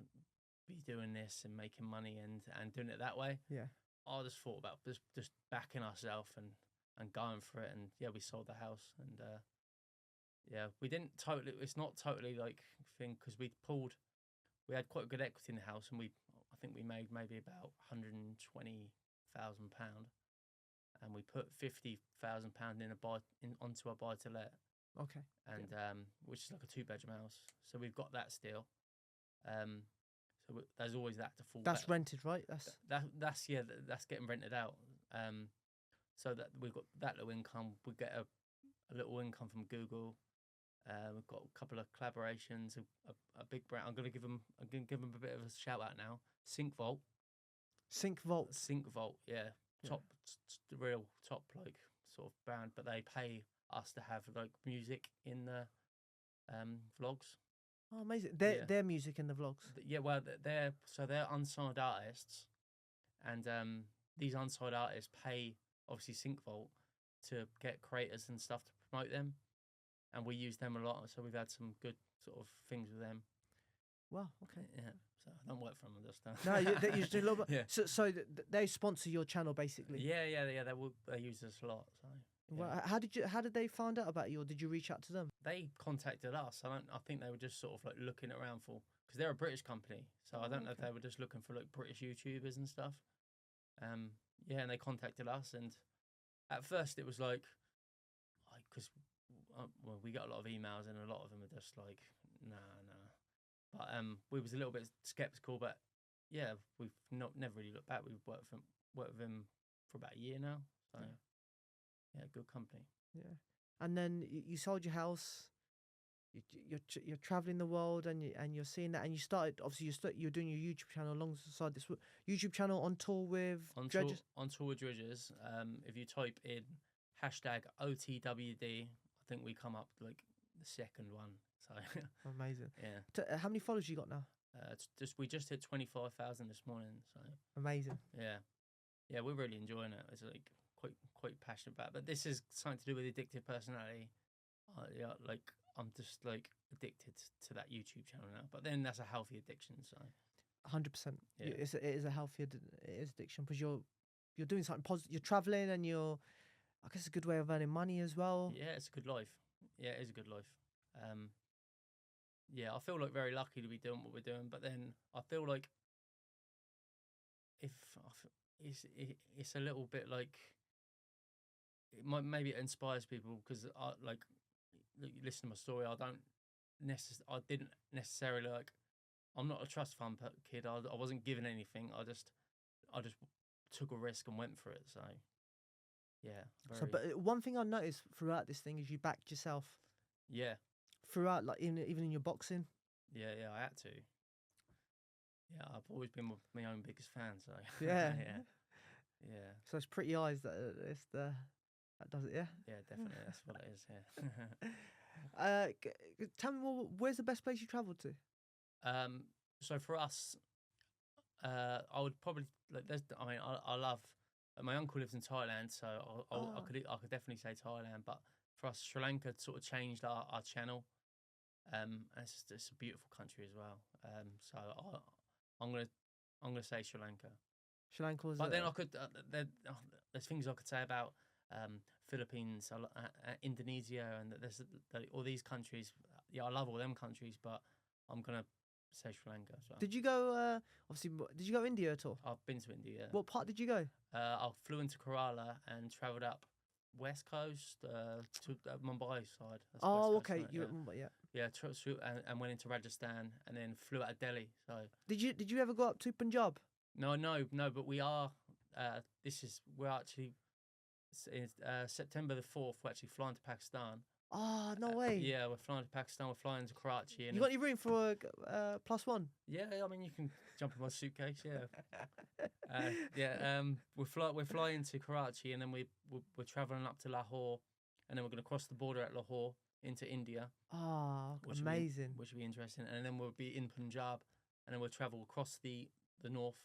be doing this and making money and doing it that way. Yeah. I just thought about just backing ourselves and going for it, and yeah, we sold the house, and yeah, we didn't totally. It's not totally like thing because we had quite good equity in the house, and I think we made maybe about £120,000, and we put £50,000 onto our buy to let. Okay. And which is like a 2-bedroom house, so we've got that still. So there's always that to fall. That's back. rented, right? That's that's getting rented out. So that we've got that little income. We get a little income from Google. We've got a couple of collaborations, a big brand. I'm gonna give them a bit of a shout out now. Sync Vault, yeah, real top like sort of brand, but they pay us to have like music in the vlogs. Oh, amazing! Their music in the vlogs. Yeah, well, they're unsigned artists, and these unsigned artists pay obviously Sync Vault to get creators and stuff to promote them, and we use them a lot. So we've had some good sort of things with them. Wow. Okay. Yeah. So I don't work for them. I just no, you just do a little bit. Yeah. So they sponsor your channel basically. Yeah. They use us a lot. So. Yeah. Well, how did they find out about you, or did you reach out to them? They contacted us. I think they were just sort of like looking around for, because they're a British company, so I don't know if they were just looking for like British YouTubers and stuff. Yeah, and they contacted us, and at first it was like, because well, we got a lot of emails, and a lot of them are just like, nah. But we was a little bit skeptical, but yeah, we've never really looked back. We've worked with them for about a year now, so. Yeah, good company. Yeah, and then you sold your house. You're traveling the world, and you're seeing that, and you started. Obviously, you're doing your YouTube channel alongside this YouTube channel on tour with Dridgers. On tour with Dridgers. If you type in #OTWD, I think we come up like the second one. So amazing. Yeah. How many followers you got now? We just hit 25,000 this morning. So amazing. Yeah, we're really enjoying it. It's like quite passionate about it. But this is something to do with addictive personality. Yeah, like I'm just like addicted to that YouTube channel now. But then that's a healthy addiction. So 100%. Yeah. It is a healthy addiction, because you're doing something positive. You're traveling, and I guess, a good way of earning money as well. Yeah, it's a good life. Yeah, it is a good life. Yeah, I feel like very lucky to be doing what we're doing. But then I feel like it's a little bit like, maybe it inspires people, because you listen to my story. I didn't necessarily like. I'm not a trust fund kid. I wasn't given anything. I just took a risk and went for it. So yeah. But one thing I noticed throughout this thing is you backed yourself. Yeah. Throughout, like even in your boxing. Yeah, I had to. Yeah, I've always been my own biggest fan. So yeah. Yeah. So it's pretty eyes that does it, yeah? Yeah, definitely. That's what it is, yeah. Tell me more, where's the best place you travelled to? So for us, I would probably, I love, my uncle lives in Thailand, so I could definitely say Thailand, but for us, Sri Lanka sort of changed our channel. It's a beautiful country as well. So I'm gonna say Sri Lanka. Sri Lanka was. But then I could. There's things I could say about Philippines, Indonesia, and there's all these countries. Yeah, I love all them countries, but I'm gonna say Sri Lanka as well. Did you go? Obviously, did you go India at all? I've been to India. Yeah. What part did you go? I flew into Kerala and travelled up west coast to Mumbai side. That's oh, west coast, okay. right? You were at Mumbai, yeah. Yeah, and went into Rajasthan and then flew out of Delhi. So did you ever go up to Punjab? No. But we are. We're actually September the 4th. We're actually flying to Pakistan. Oh, no way. Yeah, we're flying to Pakistan. We're flying to Karachi. And you got any room for a +1? Yeah, I mean, you can jump in my suitcase. Yeah. We're flying to Karachi, and then we're traveling up to Lahore, and then we're going to cross the border at Lahore into India. Oh, amazing. Which will be interesting. And then we'll be in Punjab, and then we'll travel across the north,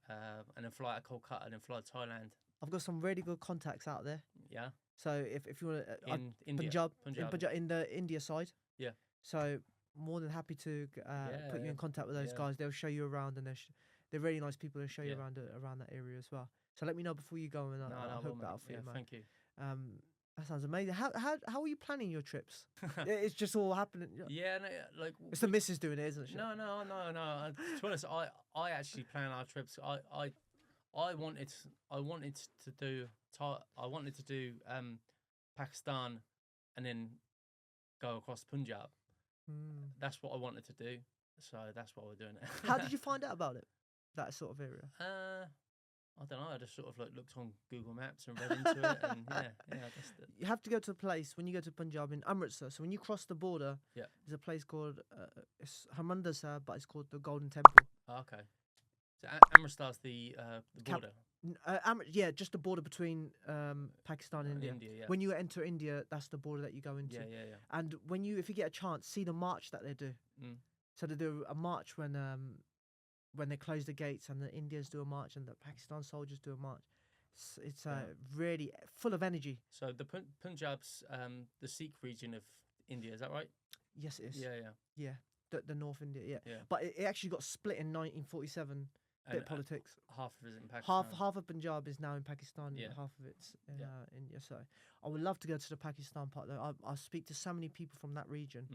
and then fly to Kolkata, and then fly to Thailand. I've got some really good contacts out there. Yeah. So if you want to in India, Punjab, in the India side. Yeah. So more than happy to put you in contact with those guys. They'll show you around, and they're really nice people. They'll show you around that area as well. So let me know before you go, and I'll hook that up for you, man. Thank you. That sounds amazing. How are you planning your trips? It's just all happening. Yeah, no, like it's the missus doing it, isn't she? No. To be honest, I actually plan our trips. I wanted to do Pakistan, and then go across Punjab. That's what I wanted to do. So that's what we're doing. How did you find out about it? That sort of area. I don't know. I just sort of like looked on Google Maps and read into it, and You have to go to a place when you go to Punjab in Amritsar. So when you cross the border, there's a place called it's Harmandir Sahib, but it's called the Golden Temple. Oh, okay. So Amritsar's the border. Just the border between Pakistan and India. Yeah. When you enter India, that's the border that you go into. Yeah. And if you get a chance, see the march that they do. Mm. So they do a march when they close the gates, and the Indians do a march, and the Pakistan soldiers do a march. It's really full of energy. So the Punjab's the Sikh region of India, is that right? Yes, it is. Yeah. The North India, But it actually got split in 1947. Bit politics. Half of it is in Pakistan. Half of Punjab is now in Pakistan, and half of it's in India. So I would love to go to the Pakistan part, though. I speak to so many people from that region.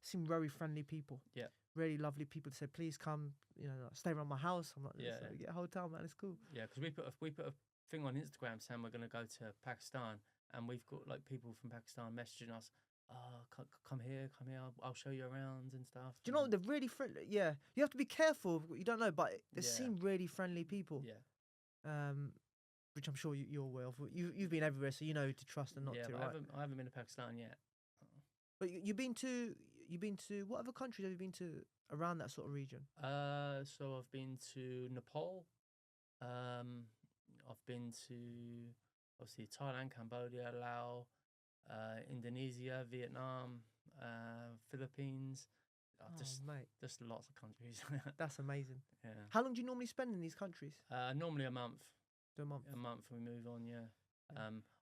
Seem very friendly people. Yeah. Really lovely people to say, please come, stay around my house. I'm like, get a hotel, man. It's cool. Yeah, because we put a thing on Instagram saying we're going to go to Pakistan, and we've got like people from Pakistan messaging us. Oh, come here, I'll show you around and stuff. Do you know, they're really friendly. Yeah, you have to be careful. You don't know, but they seem really friendly people. Yeah. Which I'm sure you're aware of. You've been everywhere, so you know who to trust and not to. But right? I haven't been to Pakistan yet. But you've been to what other countries have you been to around that sort of region? So I've been to Nepal. I've been to obviously Thailand, Cambodia, Laos. Indonesia, Vietnam, Philippines. Mate, just lots of countries. That's amazing. Yeah. How long do you normally spend in these countries? Normally a month. A month. A month, and we move on. Yeah.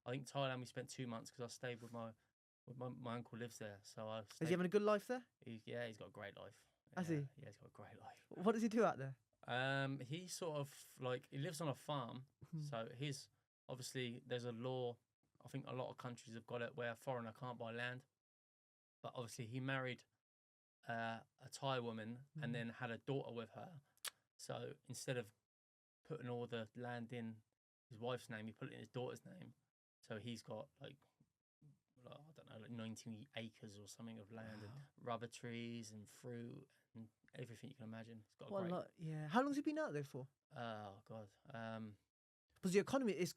I think Thailand we spent 2 months because I stayed with my uncle lives there. So is he having a good life there? He's got a great life. Has he? Yeah, he's got a great life. What does he do out there? He sort of he lives on a farm. So obviously there's a law. I think a lot of countries have got it where a foreigner can't buy land. But obviously he married a Thai woman and then had a daughter with her. So instead of putting all the land in his wife's name, he put it in his daughter's name. So he's got I don't know, 19 acres or something of land and rubber trees and fruit and everything you can imagine. It's got a great... How long has he been out there for? Oh God. Because the economy, it's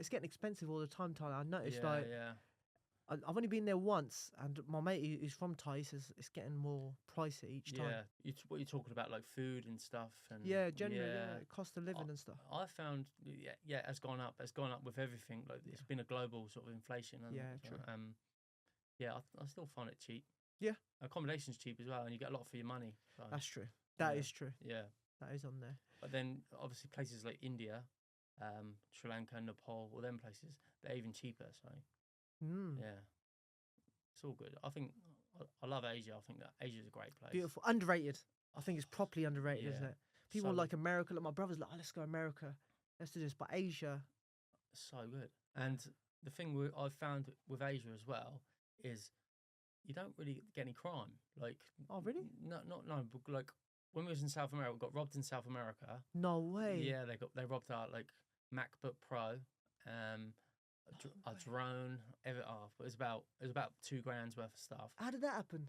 getting expensive all the time, Tyler. I noticed I've only been there once, and my mate who's from Thai says it's getting more pricey each time. Yeah, what you're talking about, like food and stuff, and generally, cost of living and stuff. I found, it has gone up. It's gone up with everything. Like it's been a global sort of inflation. And, true. I still find it cheap. Yeah, accommodation's cheap as well, and you get a lot for your money. So, that's true. That is true. Yeah, that is on there. But then obviously places like India. Sri Lanka, Nepal, all them places, they're even cheaper. So, yeah, it's all good. I think I love Asia. I think that Asia's a great place. Beautiful, underrated. I think it's properly underrated, isn't it? People like America. Like my brother's like, let's go America. Let's do this. But Asia, so good. And the thing I've found with Asia as well is you don't really get any crime. Like, oh really? No. But like when we was in South America, we got robbed in South America. No way. Yeah, they robbed our MacBook Pro, a drone. It was about $2,000 worth of stuff. How did that happen?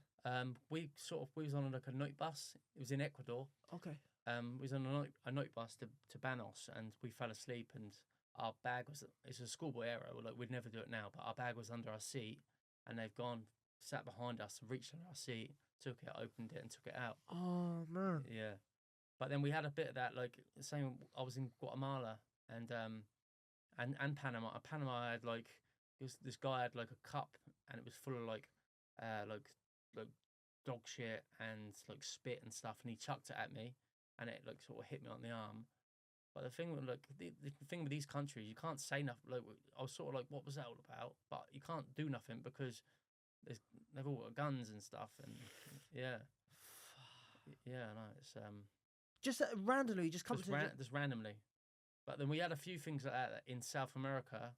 We was on a night bus. It was in Ecuador. Okay. We was on a night bus to Banos, and we fell asleep, and our bag it's a schoolboy error. We'd never do it now, but our bag was under our seat, and they've sat behind us, reached under our seat, took it, opened it, and took it out. Oh man. Yeah. But then we had a bit of that, same. I was in Guatemala and Panama. Panama I had this guy had a cup, and it was full of like dog shit and spit and stuff, and he chucked it at me, and it sort of hit me on the arm. But the thing with the thing with these countries, you can't say nothing. I was sort of like, what was that all about? But you can't do nothing because they've all got guns and stuff, and yeah. No, it's just randomly, just comes just randomly. But then we had a few things like that in South America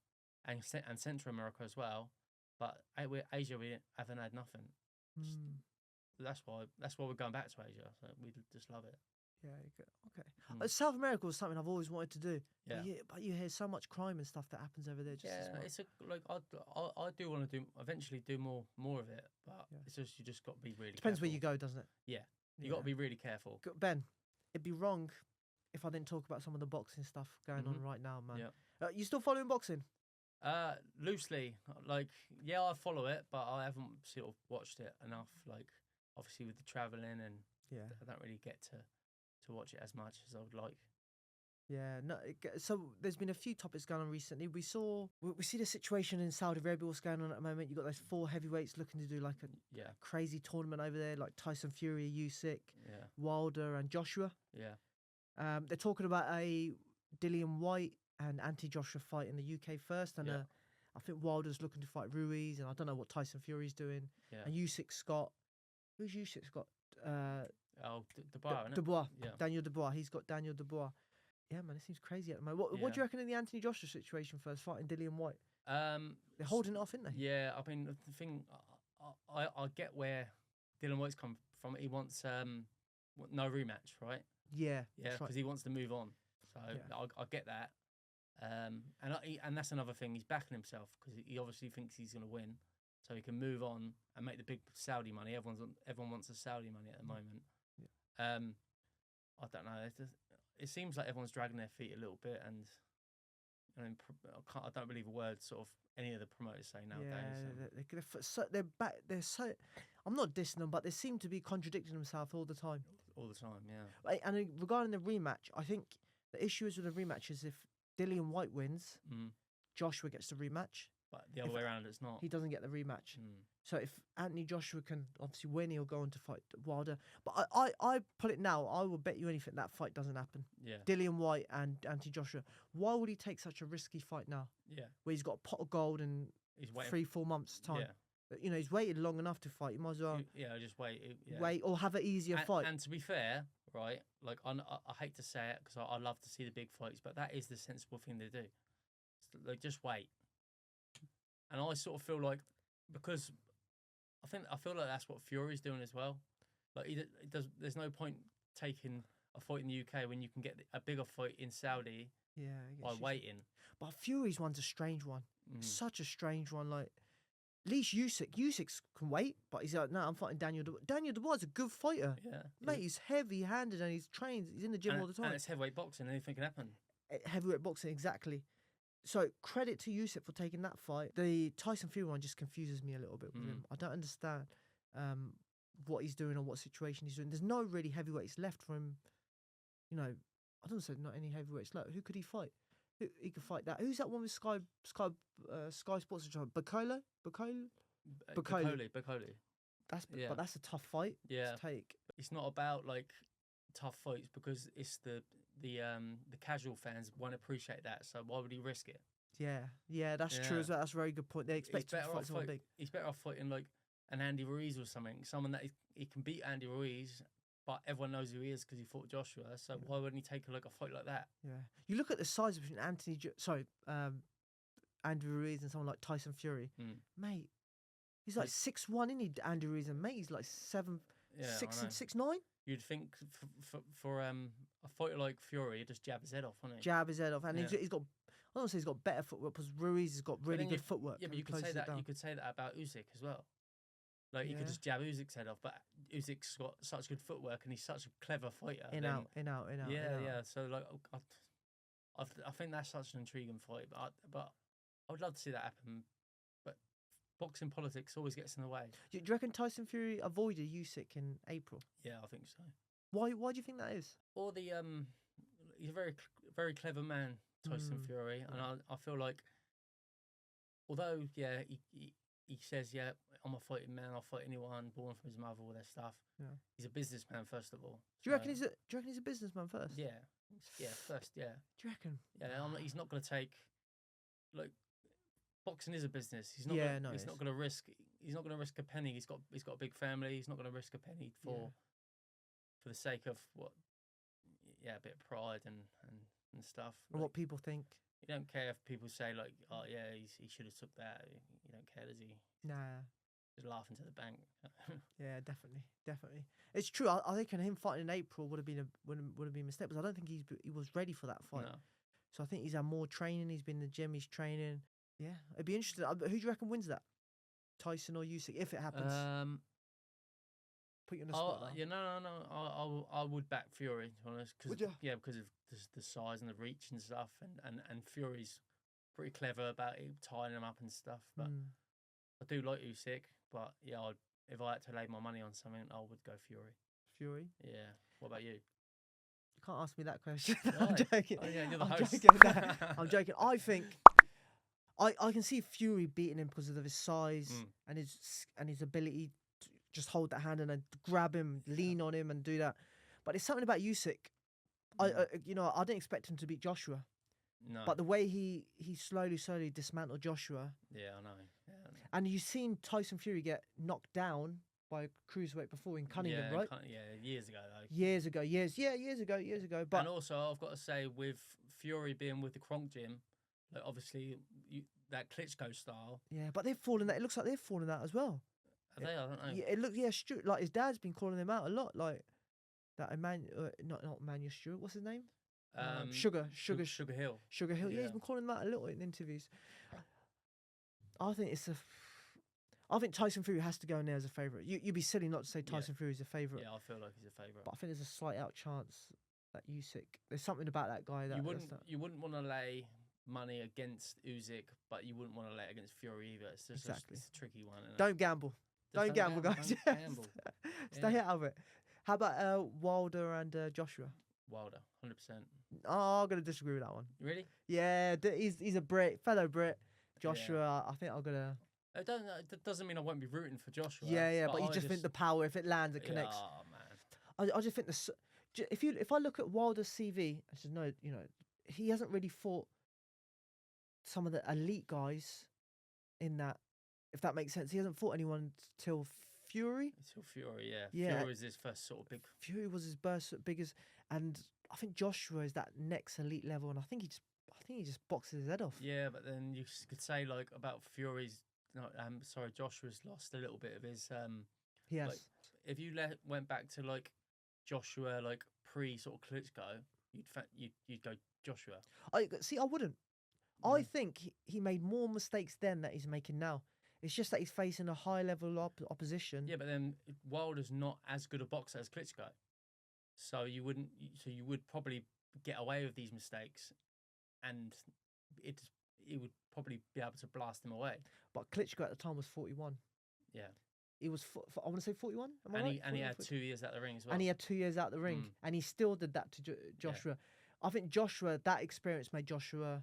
and Central America as well. But Asia, we haven't had nothing. That's why we're going back to Asia. So we just love it. Yeah. Okay. South America was something I've always wanted to do. Yeah. But you hear so much crime and stuff that happens over there. It's I do want to eventually do more of it, but it's just you just got to be really. Depends careful. where you go, doesn't it? Yeah. You got to be really careful. Ben, it'd be wrong if I didn't talk about some of the boxing stuff going on right now, man. Yeah. You still following boxing? Loosely, like, yeah, I follow it, but I haven't sort of watched it enough. Like, obviously with the traveling, and I don't really get to watch it as much as I would like. Yeah, no. So there's been a few topics going on recently. We see the situation in Saudi Arabia. What's going on at the moment? You got those 4 heavyweights looking to do like a crazy tournament over there, like Tyson Fury, Usyk, Wilder, and Joshua. Yeah. They're talking about a Dillian White and Joshua fight in the UK first, and I think Wilder's looking to fight Ruiz, and I don't know what Tyson Fury's doing. Yeah. And Usyk's got, who's Usyk's got? Dubois. Dubois. Yeah. Daniel Dubois. He's got Daniel Dubois. Yeah, man, it seems crazy at the moment. What do you reckon in the Anthony Joshua situation first, fighting Dillian White? They're holding it off, aren't they? Yeah, I mean, the thing, I get where Dillian White's come from. He wants no rematch, right? Yeah, because he wants to move on. So I get that. And that's another thing. He's backing himself because he obviously thinks he's going to win, so he can move on and make the big Saudi money. Everyone wants the Saudi money at the moment. Yeah. I don't know. It seems like everyone's dragging their feet a little bit, and I don't believe a word sort of any of the promoters say nowadays. Yeah, they're back. They're so. I'm not dissing them, but they seem to be contradicting themselves all the time. All the time, yeah. And regarding the rematch, I think the issue is with the rematch is if Dillian White wins, Joshua gets the rematch. But the other way around, it's not. He doesn't get the rematch. So if Anthony Joshua can obviously win, he'll go on to fight Wilder. But I put it now, I will bet you anything that fight doesn't happen. Yeah. Dillian White and Anthony Joshua. Why would he take such a risky fight now? Yeah. Where he's got a pot of gold in 3-4 months' time. Yeah. You know, he's waited long enough to fight. You might as well just wait. Wait or have an easier fight. And to be fair, right, like I hate to say it because I love to see the big fights, but that is the sensible thing to do. Like, just wait. And I sort of feel like, because I feel like that's what Fury's doing as well. Like, there's no point taking a fight in the UK when you can get a bigger fight in Saudi by waiting. But Fury's one's a strange one. Such a strange one. Like, at least Usyk can wait, but he's like, no, I'm fighting Daniel Dubois. Daniel Dubois is a good fighter. Yeah. Mate, he's heavy-handed and he's trained. He's in the gym all the time. And it's heavyweight boxing. Anything can happen. Heavyweight boxing, exactly. So credit to Usyk for taking that fight. The Tyson Fury one just confuses me a little bit with him. I don't understand what he's doing or what situation he's doing. There's no really heavyweights left for him. You know, I don't say not any heavyweights left. Who could he fight? He could fight that. Who's that one with Sky Sports? Bacolo? But that's a tough fight to take. It's not about like tough fights because it's the casual fans won't appreciate that. So why would he risk it? Yeah, that's true as well. That's a very good point. They expect him to fight someone big. He's better off fighting like an Andy Ruiz or something. Someone that he can beat Andy Ruiz, but everyone knows who he is because he fought Joshua. So why wouldn't he take a fight like that? Yeah, you look at the size between Andy Ruiz and someone like Tyson Fury, mate. He's like 6'1", isn't he, Andy Ruiz? And mate, he's like 6'9". You'd think for a fighter like Fury, he'd just jab his head off, wouldn't he? Jab his head off, and he's got. I don't say he's got better footwork because Ruiz has got really good footwork. Yeah, but you could say that. You could say that about Usyk as well. Like, you could just jab Usyk's head off, but Usyk's got such good footwork and he's such a clever fighter. In out. Yeah. So like, I think that's such an intriguing fight, but I would love to see that happen. But boxing politics always gets in the way. Do you reckon Tyson Fury avoided Usyk in April? Yeah, I think so. Why do you think that is? Or he's a very very clever man, Tyson Fury, and I feel like, although he says I'm a fighting man, I'll fight anyone born from his mother, all that stuff. Yeah, he's a businessman first of all. Do you reckon he's a businessman first? Yeah, first. Yeah. Do you reckon? Yeah, he's not going to take, like, boxing is a business. He's not going to risk. He's not going to risk a penny. He's got a big family. He's not going to risk a penny for the sake of a bit of pride and stuff. And what people think. You don't care if people say like, oh yeah, he should have took that. You don't care, does he? Nah. Just laughing to the bank. Yeah, definitely. It's true. I think him fighting in April would have been a mistake, because I don't think he was ready for that fight. No. So I think he's had more training. He's been in the gym. He's training. Yeah, it'd be interesting. Who do you reckon wins that? Tyson or Usyk, if it happens? put you on the spot now. Yeah, no. I would back Fury, to be honest. Would you? Yeah, because of the size and the reach and stuff, and Fury's pretty clever about it, tying them up and stuff. But I do like Usyk, but yeah, if I had to lay my money on something, I would go Fury. Fury? Yeah. What about you? You can't ask me that question. Why? I'm joking. Oh, yeah, you're the I'm host. joking. No, I'm joking. I think I can see Fury beating him because of his size and his ability to just hold that hand and then grab him, lean on him, and do that. But it's something about Usyk. I didn't expect him to beat Joshua. No. But the way he slowly dismantled Joshua. Yeah, I know. Yeah. And you've seen Tyson Fury get knocked down by a cruiserweight before in Cunningham, right? Years ago though. Years ago. But and also, I've got to say, with Fury being with the Kronk Gym, like obviously that Klitschko style. Yeah, but they've fallen out. It looks like they've fallen out as well. Are they? I don't know. Yeah, it looks Stuart, like his dad's been calling him out a lot, like that. Not Emmanuel Stewart. What's his name? Sugar Hill. Sugar Hill. Yeah, he's been calling him out a lot in interviews. I think Tyson Fury has to go in there as a favourite. You'd be silly not to say Tyson Fury is a favourite. Yeah, I feel like he's a favourite. But I think there's a slight out chance that Usyk. There's something about that guy that you wouldn't want to lay money against Usyk, but you wouldn't want to lay it against Fury either. It's just it's a tricky one. Don't gamble. Don't gamble, guys. Don't gamble. Stay out of it. How about Wilder and Joshua? Wilder, 100%. Oh, I'm gonna disagree with that one. Really? Yeah, he's a fellow Brit. Joshua, I think I'm gonna. That doesn't mean I won't be rooting for Joshua. Yeah, but you just think the power, if it lands, it connects. Oh man. I just think if I look at Wilder's CV, I just know he hasn't really fought some of the elite guys in that. If that makes sense, he hasn't fought anyone till Fury. Until Fury, yeah. Fury was his first sort of big. Fury was his biggest, and I think Joshua is that next elite level, and I think he just boxes his head off. Yeah, but then you could say like about Fury's. No, Joshua's lost a little bit of his. He has. Like, if you went back to like Joshua, like pre sort of Klitschko, you'd go Joshua. I wouldn't. I think he made more mistakes then that he's making now. It's just that he's facing a high level opposition. Yeah, but then Wilder's not as good a boxer as Klitschko, so you would probably get away with these mistakes, and it would probably be able to blast him away. But Klitschko at the time was 41. Yeah. He was, I want to say 41. He had 2 years out the ring as well. And he had 2 years out the ring, and he still did that to Joshua. Yeah. I think that experience made Joshua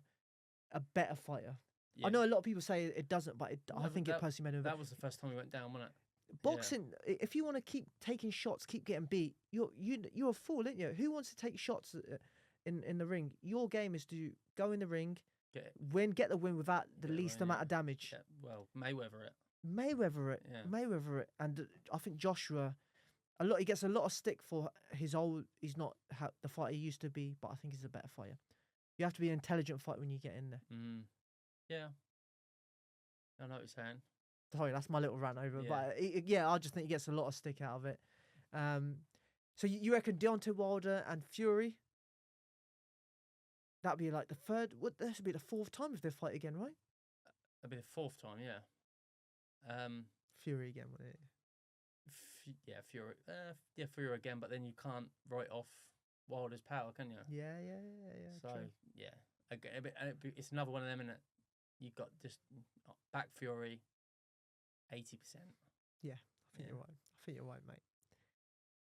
a better fighter. Yeah. I know a lot of people say it doesn't, but I think it personally made him. That was the first time he went down, wasn't it? Boxing, if you want to keep taking shots, keep getting beat, you're a fool, aren't you? Who wants to take shots in the ring? Your game is to go in the ring, get the win without the least amount of damage. Yeah. Well, Mayweather it, and I think Joshua, he gets a lot of stick for he's not the fighter he used to be, but I think he's a better fighter. You have to be an intelligent fighter when you get in there. Yeah, I know what you're saying. Sorry, that's my little rant over. But I just think he gets a lot of stick out of it. So you reckon Deontay Wilder and Fury? That'd be like the third. This would be the fourth time if they fight again, right? That'd be the fourth time, yeah. Fury again, wouldn't it? Fury. Fury again. But then you can't write off Wilder's power, can you? Yeah. So it's another one of them, innit? You've got just back Fury, 80%. Yeah, I think you're right, mate.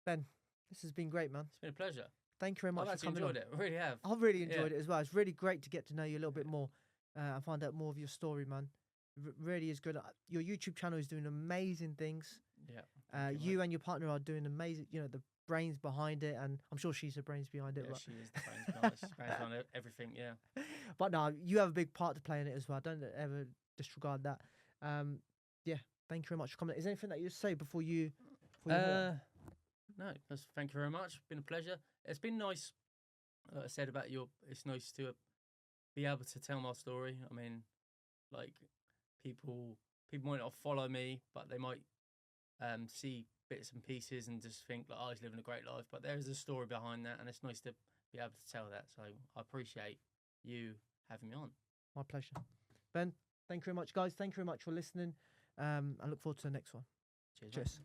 Ben, this has been great, man. It's been a pleasure. Thank you very much for coming on. I've enjoyed it. I really have. I've really enjoyed it as well. It's really great to get to know you a little bit more and find out more of your story, man. Really is good. Your YouTube channel is doing amazing things. Yeah. You and your partner are doing amazing. The brains behind it, and I'm sure she's the brains behind it. Yeah, she is the brains behind it. She's brains behind everything. Yeah. But no, you have a big part to play in it as well. Don't ever disregard that. Thank you very much for coming. Is there anything that you say before you? No. Thank you very much. Been a pleasure. It's been nice. Like I said about it's nice to be able to tell my story. I mean, like people might not follow me, but they might see bits and pieces and just think like, oh, he's living a great life. But there is a story behind that, and it's nice to be able to tell that. So I appreciate you having me on. My pleasure. Ben, thank you very much, guys. Thank you very much for listening. I look forward to the next one. Cheers.